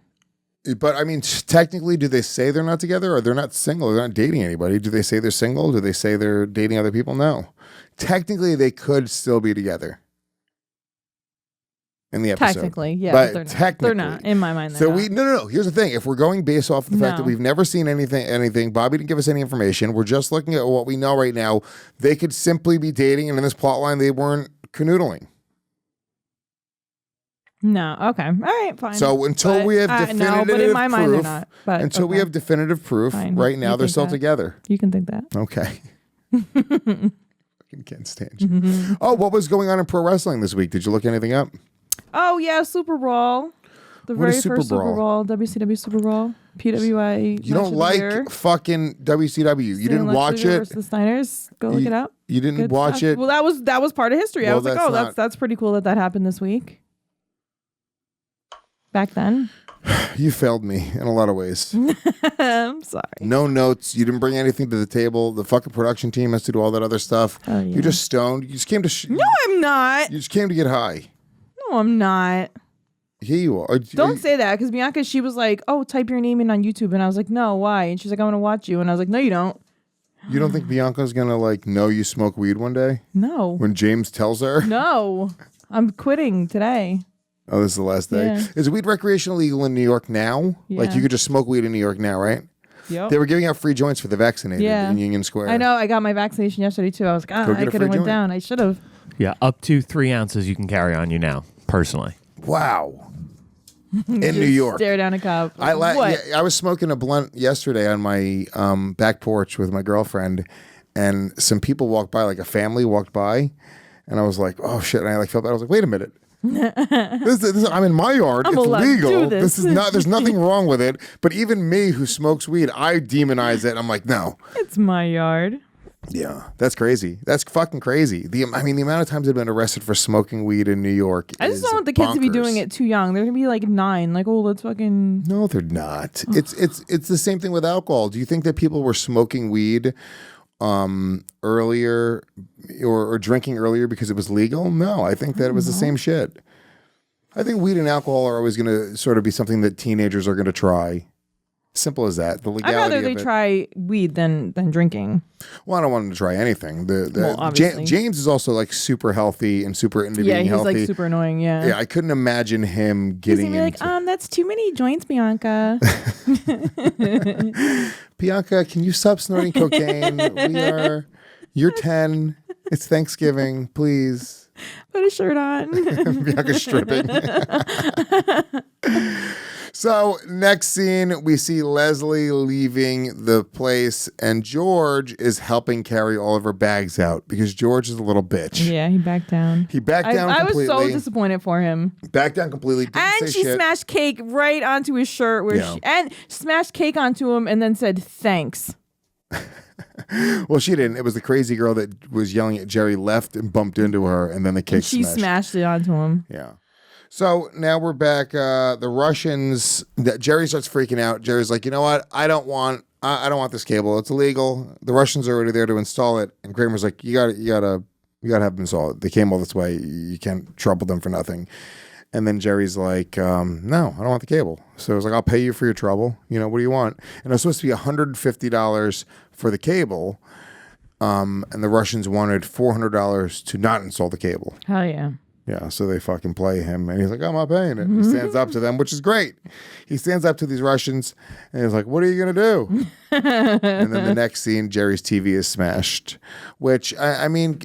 Speaker 1: But I mean, technically, do they say they're not together or they're not single? They're not dating anybody. Do they say they're single? Do they say they're dating other people? No. Technically, they could still be together in the episode.
Speaker 4: Technically, yeah.
Speaker 1: But
Speaker 4: they're not.
Speaker 1: technically.
Speaker 4: They're not. In my mind, they're
Speaker 1: So
Speaker 4: not.
Speaker 1: no. Here's the thing. If we're going based off the fact that
Speaker 4: No.
Speaker 1: we've never seen anything, Bobby didn't give us any information. We're just looking at what we know right now. They could simply be dating, and in this plot line, they weren't canoodling.
Speaker 4: No. Okay. All right. Fine.
Speaker 1: So until we have definitive
Speaker 4: no, but in my
Speaker 1: proof,
Speaker 4: mind, they're not. But
Speaker 1: until we
Speaker 4: okay.
Speaker 1: have definitive proof,
Speaker 4: Fine.
Speaker 1: right now
Speaker 4: You
Speaker 1: they're
Speaker 4: think
Speaker 1: still
Speaker 4: that.
Speaker 1: together.
Speaker 4: You can think that.
Speaker 1: Okay. Fucking can't stand you. Oh, what was going on in pro wrestling this week? Did you look anything up?
Speaker 4: Oh yeah, Super Brawl. The
Speaker 1: What
Speaker 4: very
Speaker 1: is Super
Speaker 4: first Super
Speaker 1: Brawl?
Speaker 4: Brawl, WCW Super Brawl. PWI.
Speaker 1: You don't like fucking WCW. You didn't watch it.
Speaker 4: Versus the Steiners. Go look it up.
Speaker 1: You didn't
Speaker 4: Good
Speaker 1: watch
Speaker 4: stuff.
Speaker 1: it.
Speaker 4: Well, that was part of history. I
Speaker 1: Well,
Speaker 4: was like, oh,
Speaker 1: that's
Speaker 4: that's pretty cool that happened this week. Back then.
Speaker 1: You failed me in a lot of ways.
Speaker 4: I'm sorry.
Speaker 1: No notes. You didn't bring anything to the table. The fucking production team has to do all that other stuff.
Speaker 4: Oh, yeah.
Speaker 1: You're just stoned. You just came to.
Speaker 4: No, I'm not.
Speaker 1: You just came to get high.
Speaker 4: No, I'm not.
Speaker 1: Here you are.
Speaker 4: Don't say that, because Bianca, she was like, oh, type your name in on YouTube. And I was like, no, why? And she's like, I want to watch you. And I was like, no, you don't.
Speaker 1: You don't think Bianca's gonna like know you smoke weed one day?
Speaker 4: No.
Speaker 1: When James tells her?
Speaker 4: No. I'm quitting today.
Speaker 1: Oh, this is the last day.
Speaker 4: Yeah.
Speaker 1: Is weed recreational legal in New York now? Like
Speaker 4: Yeah.
Speaker 1: you could just smoke weed in New York now, right?
Speaker 4: Yep.
Speaker 1: They were giving out free joints for the vaccinated in Union Square.
Speaker 4: I know. I got my vaccination yesterday, too. I was like,
Speaker 1: Go
Speaker 4: I
Speaker 1: get a
Speaker 4: could have
Speaker 1: free
Speaker 4: went
Speaker 1: joint.
Speaker 4: down. I should have.
Speaker 5: Yeah, up to 3 ounces you can carry on you now, personally.
Speaker 1: Wow. In New York.
Speaker 4: Stare down a cup.
Speaker 1: I
Speaker 4: What?
Speaker 1: I was smoking a blunt yesterday on my back porch with my girlfriend, and some people walked by, like a family walked by, and I was like, oh shit, and I like felt bad. I was like, wait a minute. this I'm in my yard.
Speaker 4: I'm
Speaker 1: It's
Speaker 4: allowed to
Speaker 1: legal.
Speaker 4: do this.
Speaker 1: Is not. There's nothing wrong with it. But even me, who smokes weed, I demonize it. I'm like, no.
Speaker 4: It's my yard.
Speaker 1: Yeah, that's crazy. That's fucking crazy. The amount of times I've been arrested for smoking weed in New York.
Speaker 4: I just don't want the kids to be doing it too young. They're going to be like 9. Like, oh, let's fucking.
Speaker 1: No, they're not. It's the same thing with alcohol. Do you think that people were smoking weed earlier or drinking earlier because it was legal? No, I think that it was the same shit. I think weed and alcohol are always going to sort of be something that teenagers are going to try. Simple as that. The
Speaker 4: I'd
Speaker 1: legality
Speaker 4: rather
Speaker 1: of
Speaker 4: they
Speaker 1: it.
Speaker 4: try weed than drinking.
Speaker 1: Well, I don't want them to try anything.
Speaker 4: Well, obviously.
Speaker 1: James is also like super healthy and super into
Speaker 4: Yeah,
Speaker 1: being
Speaker 4: he's
Speaker 1: healthy.
Speaker 4: like super annoying. Yeah.
Speaker 1: Yeah, I couldn't imagine him
Speaker 4: He's
Speaker 1: getting
Speaker 4: gonna be
Speaker 1: into.
Speaker 4: like, that's too many joints, Bianca.
Speaker 1: Bianca, can you stop snorting cocaine? You're 10. It's Thanksgiving. Please.
Speaker 4: Put a shirt on.
Speaker 1: Bianca's stripping. So next scene, we see Leslie leaving the place, and George is helping carry all of her bags out because George is a little bitch.
Speaker 4: Yeah, he backed down.
Speaker 1: He backed down
Speaker 4: I was
Speaker 1: completely.
Speaker 4: so disappointed for him.
Speaker 1: Backed down completely. Didn't
Speaker 4: And
Speaker 1: say
Speaker 4: she
Speaker 1: shit.
Speaker 4: smashed cake right onto his shirt, and smashed cake onto him, and then said thanks.
Speaker 1: Well, she didn't. It was the crazy girl that was yelling at Jerry left and bumped into her, and then the cake
Speaker 4: She smashed it onto him.
Speaker 1: Yeah. So now we're back. The Russians. Jerry starts freaking out. Jerry's like, you know what? I don't want this cable. It's illegal. The Russians are already there to install it. And Kramer's like, you gotta have them install it. They came all this way. You can't trouble them for nothing. And then Jerry's like, no, I don't want the cable. So I was like, I'll pay you for your trouble. You know, what do you want? And it was supposed to be $150 for the cable. And the Russians wanted $400 to not install the cable.
Speaker 4: Hell yeah.
Speaker 1: Yeah, so they fucking play him, and he's like, I'm not paying it. He stands up to them, which is great. He stands up to these Russians, and he's like, what are you going to do? And then the next scene, Jerry's TV is smashed, which, I mean,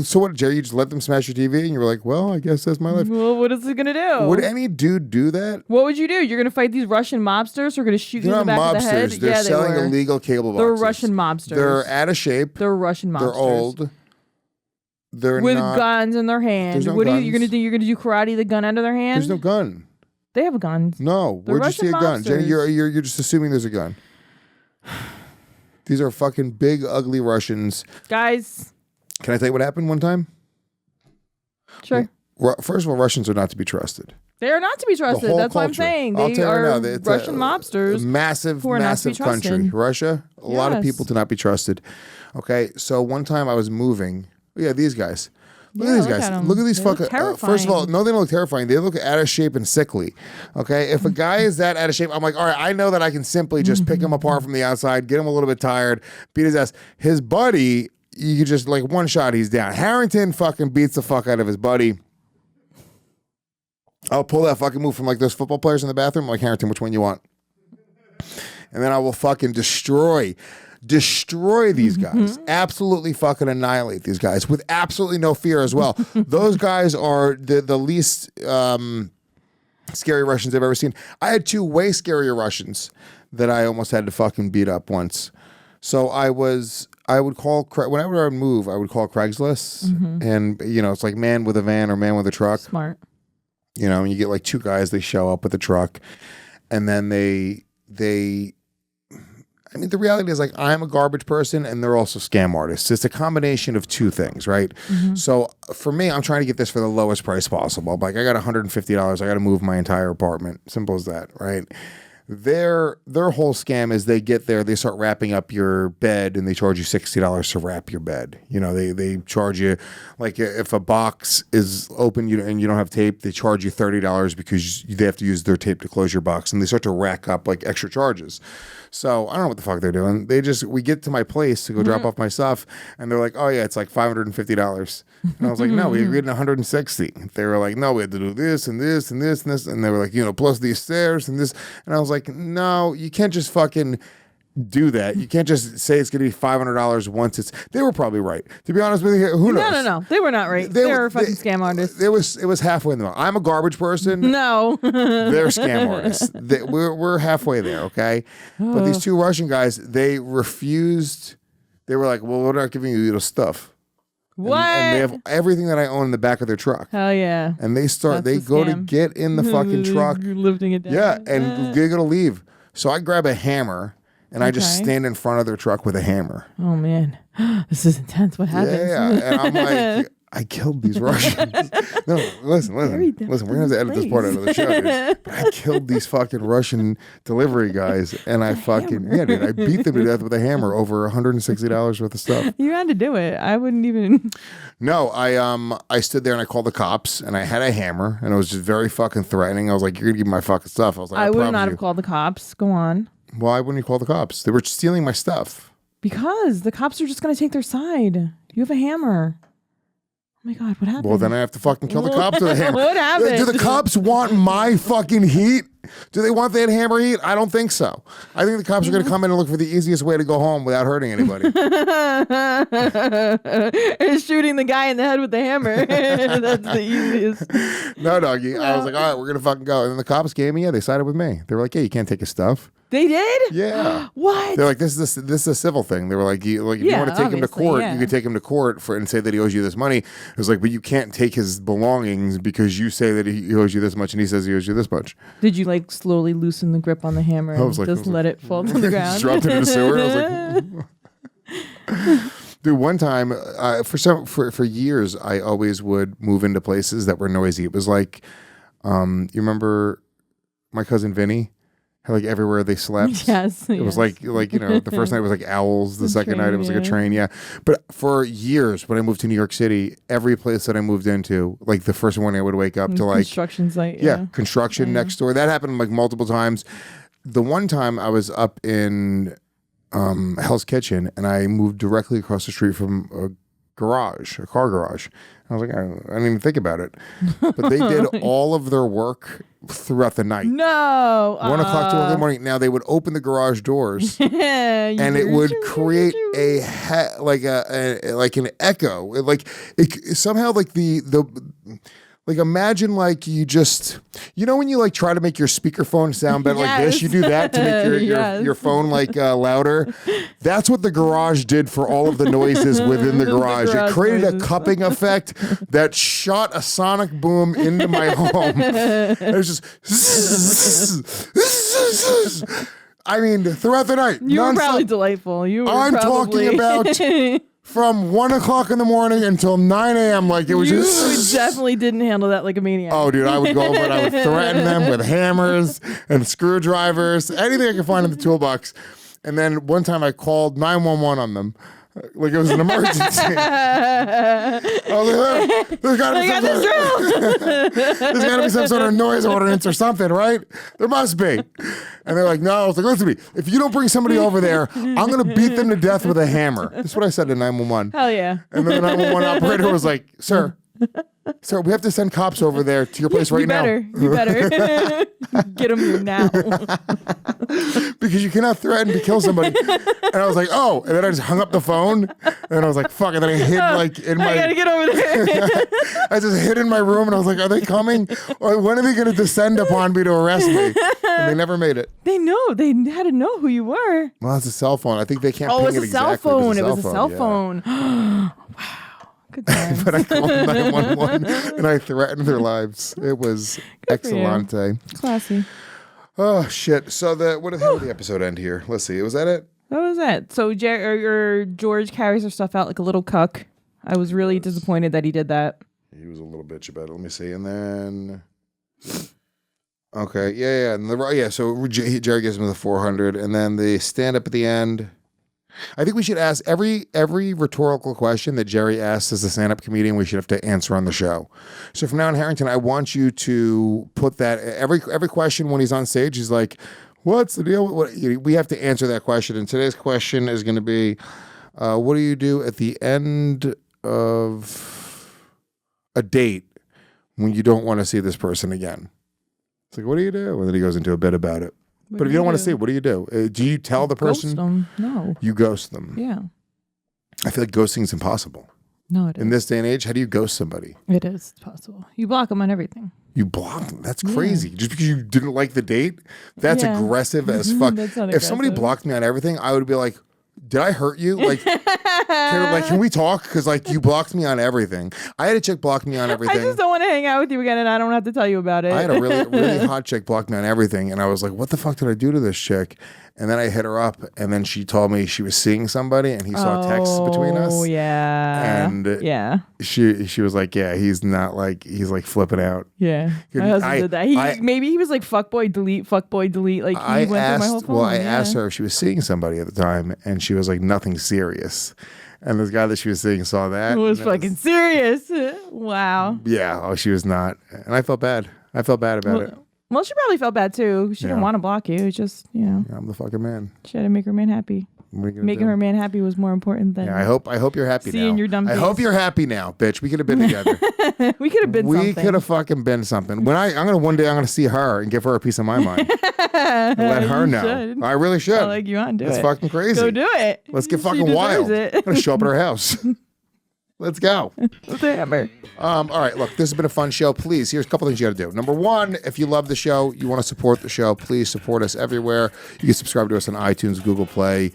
Speaker 1: so what, Jerry, you just let them smash your TV? And you were like, well, I guess that's my life.
Speaker 4: Well, what is he going to do?
Speaker 1: Would any dude do that?
Speaker 4: What would you do? You're going to fight these Russian mobsters who are going to shoot you
Speaker 1: They're
Speaker 4: in the
Speaker 1: not
Speaker 4: back of the head?
Speaker 1: mobsters. They're
Speaker 4: Yeah,
Speaker 1: selling
Speaker 4: they were.
Speaker 1: illegal cable
Speaker 4: They're
Speaker 1: boxes.
Speaker 4: Russian mobsters.
Speaker 1: They're out of shape.
Speaker 4: They're Russian mobsters.
Speaker 1: They're old. They're
Speaker 4: with
Speaker 1: not.
Speaker 4: guns in their hand.
Speaker 1: There's no
Speaker 4: What are
Speaker 1: guns.
Speaker 4: you going to do? You're going to do karate the gun out of their hand?
Speaker 1: There's no gun.
Speaker 4: They have guns.
Speaker 1: No.
Speaker 4: They're
Speaker 1: Where'd you see a
Speaker 4: Russian
Speaker 1: gun? Jenny,
Speaker 4: mobsters.
Speaker 1: you're just assuming there's a gun. These are fucking big, ugly Russians.
Speaker 4: Guys.
Speaker 1: Can I tell you what happened one time?
Speaker 4: Sure.
Speaker 1: First of all, Russians are not to be trusted.
Speaker 4: They are not to be trusted.
Speaker 1: whole
Speaker 4: That's what I'm
Speaker 1: culture.
Speaker 4: saying.
Speaker 1: I'll
Speaker 4: They
Speaker 1: tell you
Speaker 4: are
Speaker 1: right now, it's
Speaker 4: Russian
Speaker 1: a
Speaker 4: mobsters.
Speaker 1: Massive,
Speaker 4: who are not to be
Speaker 1: massive country.
Speaker 4: trusted.
Speaker 1: Russia, a lot of
Speaker 4: Yes.
Speaker 1: people to not be trusted. Okay, so one time I was moving. Yeah, these guys. Look
Speaker 4: Yeah,
Speaker 1: at these
Speaker 4: look
Speaker 1: guys.
Speaker 4: at 'em.
Speaker 1: Look at these
Speaker 4: They look
Speaker 1: fucking. First of all,
Speaker 4: terrifying.
Speaker 1: no, they don't look terrifying. They look out of shape and sickly. Okay, if a guy is that out of shape, I'm like, all right, I know that I can simply just pick him apart from the outside, get him a little bit tired, beat his ass. His buddy, you could just like one shot, he's down. Harrington fucking beats the fuck out of his buddy. I'll pull that fucking move from like those football players in the bathroom. I'm like, Harrington, which one you want? And then I will fucking destroy these guys. Absolutely fucking annihilate these guys with absolutely no fear as well. Those guys are the least scary Russians I've ever seen. I had 2 way scarier Russians that I almost had to fucking beat up once. So I would call, whenever I would move, I would call Craigslist. And, you know, it's like man with a van or man with a truck.
Speaker 4: Smart.
Speaker 1: You know, and you get like 2 guys, they show up with a truck, and then they I mean, the reality is like I'm a garbage person and they're also scam artists. It's a combination of two things, right? So for me, I'm trying to get this for the lowest price possible. Like I got $150. I got to move my entire apartment. Simple as that, right? Their whole scam is they get there, they start wrapping up your bed, and they charge you $60 to wrap your bed. You know, they charge you, like if a box is open and you don't have tape, they charge you $30 because they have to use their tape to close your box, and they start to rack up like extra charges. So I don't know what the fuck they're doing. We get to my place to go drop off my stuff, and they're like, "Oh yeah, it's like $550." And I was like, "No, we agreed on $160." They were like, "No, we had to do this and this and this and this," and they were like, plus these stairs and this, and I was like, "No, you can't just fucking do that. You can't just say it's going to be $500 once it's." They were probably right. To be honest with you, who knows?
Speaker 4: No. They were not right. They were fucking scam artists.
Speaker 1: It was halfway in the middle. I'm a garbage person.
Speaker 4: No.
Speaker 1: They're scam artists. We're halfway there, okay? But these two Russian guys, they refused. They were like, "Well, we're not giving you the stuff."
Speaker 4: What?
Speaker 1: And they have everything that I own in the back of their truck.
Speaker 4: Hell yeah.
Speaker 1: And they go to get in the fucking truck.
Speaker 4: You're lifting it down.
Speaker 1: Yeah, and they go to leave. So I grab a hammer and I just stand in front of their truck with a hammer.
Speaker 4: Oh man, this is intense. What happened?
Speaker 1: Yeah, and I'm like, I killed these Russians. No, listen. We're gonna have to edit this part out of the show, dude. But I killed these fucking Russian delivery guys, and I I beat them to death with a hammer over $160 worth of stuff.
Speaker 4: You had to do it. I wouldn't even.
Speaker 1: No, I stood there and I called the cops, and I had a hammer, and it was just very fucking threatening. I was like, "You're gonna give me my fucking stuff." I was like,
Speaker 4: I would not have called the cops. Go on.
Speaker 1: Why wouldn't you call the cops? They were stealing my stuff.
Speaker 4: Because the cops are just going to take their side. You have a hammer. Oh my God, what happened?
Speaker 1: Well, then I have to fucking kill the cops with a hammer.
Speaker 4: What happened?
Speaker 1: Do the cops want my fucking heat? Do they want that hammer heat? I don't think so. I think the cops are going to come in and look for the easiest way to go home without hurting anybody.
Speaker 4: It's shooting the guy in the head with the hammer. That's the easiest.
Speaker 1: No, doggy. I was like, all right, we're going to fucking go. And then the cops came in. Yeah, they sided with me. They were like, "Hey, you can't take his stuff."
Speaker 4: They did?
Speaker 1: Yeah.
Speaker 4: What?
Speaker 1: They're like, this is a civil thing. They were like, if you want to take him to court, you could take him to court and say that he owes you this money. It was like, but you can't take his belongings because you say that he owes you this much and he says he owes you this much.
Speaker 4: Did you like slowly loosen the grip on the hammer and let it fall to the ground?
Speaker 1: Just dropped it in the sewer. I was like, dude, one time, for years, I always would move into places that were noisy. It was like, you remember my cousin Vinny? How like everywhere they slept.
Speaker 4: Yes.
Speaker 1: It was like the first night was like owls. The second night it was like a train. Yeah. But for years when I moved to New York City, every place that I moved into, like the first morning I would wake up to like
Speaker 4: construction site.
Speaker 1: Yeah, construction next door. That happened like multiple times. The one time I was up in Hell's Kitchen and I moved directly across the street from a car garage. I was like, I didn't even think about it. But they did all of their work throughout the night.
Speaker 4: No.
Speaker 1: 1 o'clock, 2 o'clock in the morning. Now they would open the garage doors and it would create like an echo. Like it somehow like the like imagine like you just when you like try to make your speakerphone sound better like this, you do that to make your phone like louder. That's what the garage did for all of the noises within the garage. It created a cupping effect that shot a sonic boom into my home. It was just I mean, throughout the night.
Speaker 4: You were probably delightful.
Speaker 1: I'm talking about from 1 o'clock in the morning until 9 a.m. Like it was
Speaker 4: You definitely didn't handle that like a maniac.
Speaker 1: Oh, dude, I would go over and I would threaten them with hammers and screwdrivers, anything I could find in the toolbox. And then one time I called 911 on them. Like it was an emergency. I was like, there's got to be some sort of noise ordinance or something, right? There must be. And they're like, no. I was like, listen to me. If you don't bring somebody over there, I'm going to beat them to death with a hammer. That's what I said to 911.
Speaker 4: Hell yeah.
Speaker 1: And then the 911 operator was like, sir, we have to send cops over there to your place right now.
Speaker 4: You better. Get them here now.
Speaker 1: Because you cannot threaten to kill somebody. And I was like, oh. And then I just hung up the phone. And I was like, fuck. And then I hid like in my...
Speaker 4: I gotta get over there.
Speaker 1: I just hid in my room and I was like, are they coming? Or when are they going to descend upon me to arrest me? And they never made it.
Speaker 4: They know. They had to know who you were.
Speaker 1: Well, it's a cell phone. I think they can't ping
Speaker 4: it was
Speaker 1: it exactly.
Speaker 4: It was a cell phone. Wow.
Speaker 1: But I called 911 and I threatened their lives. It was excellente.
Speaker 4: Classy.
Speaker 1: Oh shit! So what how did the episode end here? Let's see. Was that it?
Speaker 4: That was it. So George carries her stuff out like a little cuck. I was really disappointed that he did that.
Speaker 1: He was a little bitch about it. Let me see. And then, okay, yeah. So Jerry gives him the 400, and then the stand up at the end. I think we should ask every rhetorical question that Jerry asks as a stand-up comedian. We should have to answer on the show. So from now on, Harrington, I want you to put that every question when he's on stage. He's like, "What's the deal?" We have to answer that question. And today's question is going to be, "What do you do at the end of a date when you don't want to see this person again?" It's like, "What do you do?" And then he goes into a bit about it. But if you don't want to see, what do you do? Do you tell the person?
Speaker 4: Ghost them. No.
Speaker 1: You ghost them.
Speaker 4: Yeah.
Speaker 1: I feel like ghosting is impossible.
Speaker 4: No, it is.
Speaker 1: In this day and age, how do you ghost somebody?
Speaker 4: It is possible. You block them on everything.
Speaker 1: You block them. That's crazy. Just because you didn't like the date? That's aggressive as fuck.
Speaker 4: That's not
Speaker 1: If somebody
Speaker 4: aggressive.
Speaker 1: blocked me on everything, I would be like, did I hurt you? Can we talk? Because you blocked me on everything. I had a chick block me on everything.
Speaker 4: I just don't want to hang out with you again, and I don't have to tell you about it.
Speaker 1: I had a really hot chick block me on everything, and I was like, what the fuck did I do to this chick? And then I hit her up, and then she told me she was seeing somebody, and he saw texts between us.
Speaker 4: Oh, yeah.
Speaker 1: And she was like, yeah, he's like flipping out.
Speaker 4: Yeah. My husband did that. Maybe he was like, fuckboy, delete. Like, he went through my whole phone.
Speaker 1: Well, I asked her if she was seeing somebody at the time, and she was like, nothing serious. And this guy that she was seeing saw that.
Speaker 4: It was fucking serious. Wow.
Speaker 1: Yeah. Oh, she was not. And I felt bad. About it.
Speaker 4: Well, she probably felt bad too. She didn't want to block you. It's just,
Speaker 1: I'm the fucking man.
Speaker 4: She had to make her man happy. Making her man happy was more important than.
Speaker 1: Yeah, I hope you're happy
Speaker 4: seeing
Speaker 1: now.
Speaker 4: your dumb
Speaker 1: I
Speaker 4: face.
Speaker 1: hope you're happy now, bitch. We could have been together.
Speaker 4: We could have been something.
Speaker 1: We could have fucking been something. One day I'm gonna see her and give her a piece of my mind. And let her know.
Speaker 4: Should.
Speaker 1: I really should.
Speaker 4: I like you on. Do
Speaker 1: It's
Speaker 4: it.
Speaker 1: fucking crazy.
Speaker 4: Go do it.
Speaker 1: Let's get
Speaker 4: She
Speaker 1: fucking
Speaker 4: deserves
Speaker 1: wild.
Speaker 4: it.
Speaker 1: I'm gonna show up at her house. Let's go.
Speaker 4: Let's hammer.
Speaker 1: All right, look, this has been a fun show. Please, here's a couple things you got to do. Number one, if you love the show, you want to support the show, please support us everywhere. You can subscribe to us on iTunes, Google Play,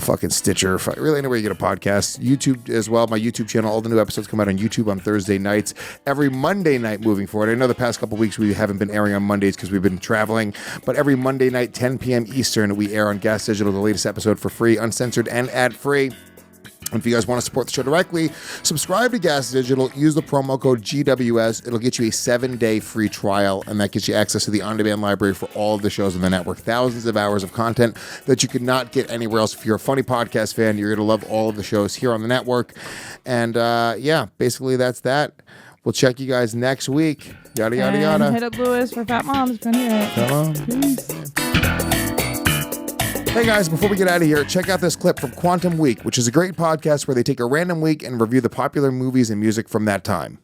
Speaker 1: fucking Stitcher, really anywhere you get a podcast. YouTube as well, my YouTube channel. All the new episodes come out on YouTube on Thursday nights. Every Monday night moving forward. I know the past couple weeks we haven't been airing on Mondays because we've been traveling, but every Monday night, 10 p.m. Eastern, we air on Gas Digital the latest episode for free, uncensored and ad-free. And if you guys want to support the show directly, subscribe to Gas Digital, use the promo code GWS. It'll get you a 7-day free trial, and that gets you access to the on-demand library for all of the shows on the network. Thousands of hours of content that you could not get anywhere else. If you're a funny podcast fan, you're going to love all of the shows here on the network. And basically that's that. We'll check you guys next week. Yada, yada, yada.
Speaker 4: Hit up Lewis for Fat Moms. Been here. Peace.
Speaker 1: Hey guys, before we get out of here, check out this clip from Quantum Week, which is a great podcast where they take a random week and review the popular movies and music from that time.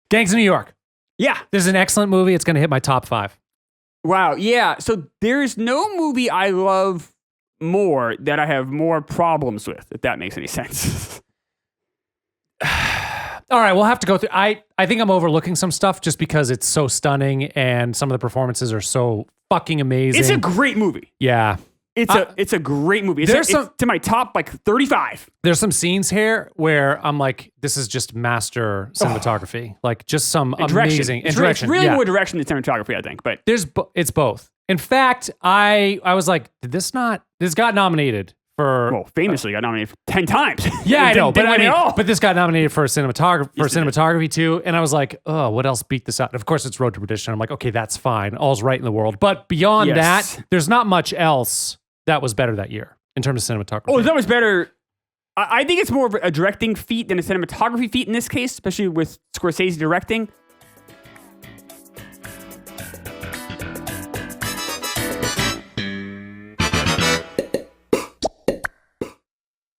Speaker 8: Gangs of New York.
Speaker 9: Yeah.
Speaker 8: This is an excellent movie. It's going to hit my top 5.
Speaker 9: Wow. Yeah. So there's no movie I love more that I have more problems with, if that makes any sense.
Speaker 8: All right, we'll have to go through. I think I'm overlooking some stuff just because it's so stunning and some of the performances are so fucking amazing.
Speaker 9: It's a great movie.
Speaker 8: Yeah.
Speaker 9: It's a great movie. It's to my top 35.
Speaker 8: There's some scenes here where I'm like, this is just master cinematography. Like just some amazing
Speaker 9: direction. It's really more direction than cinematography, I think. But
Speaker 8: it's both. In fact, I was like, this got nominated for
Speaker 9: famously got nominated 10 times.
Speaker 8: Yeah, I know,
Speaker 9: but
Speaker 8: but this got nominated for cinematography too. And I was like, oh, what else beat this out? And of course, it's Road to Perdition. I'm like, okay, that's fine. All's right in the world. But beyond that, there's not much else that was better that year in terms of cinematography.
Speaker 9: Oh, that was better. I think it's more of a directing feat than a cinematography feat in this case, especially with Scorsese directing.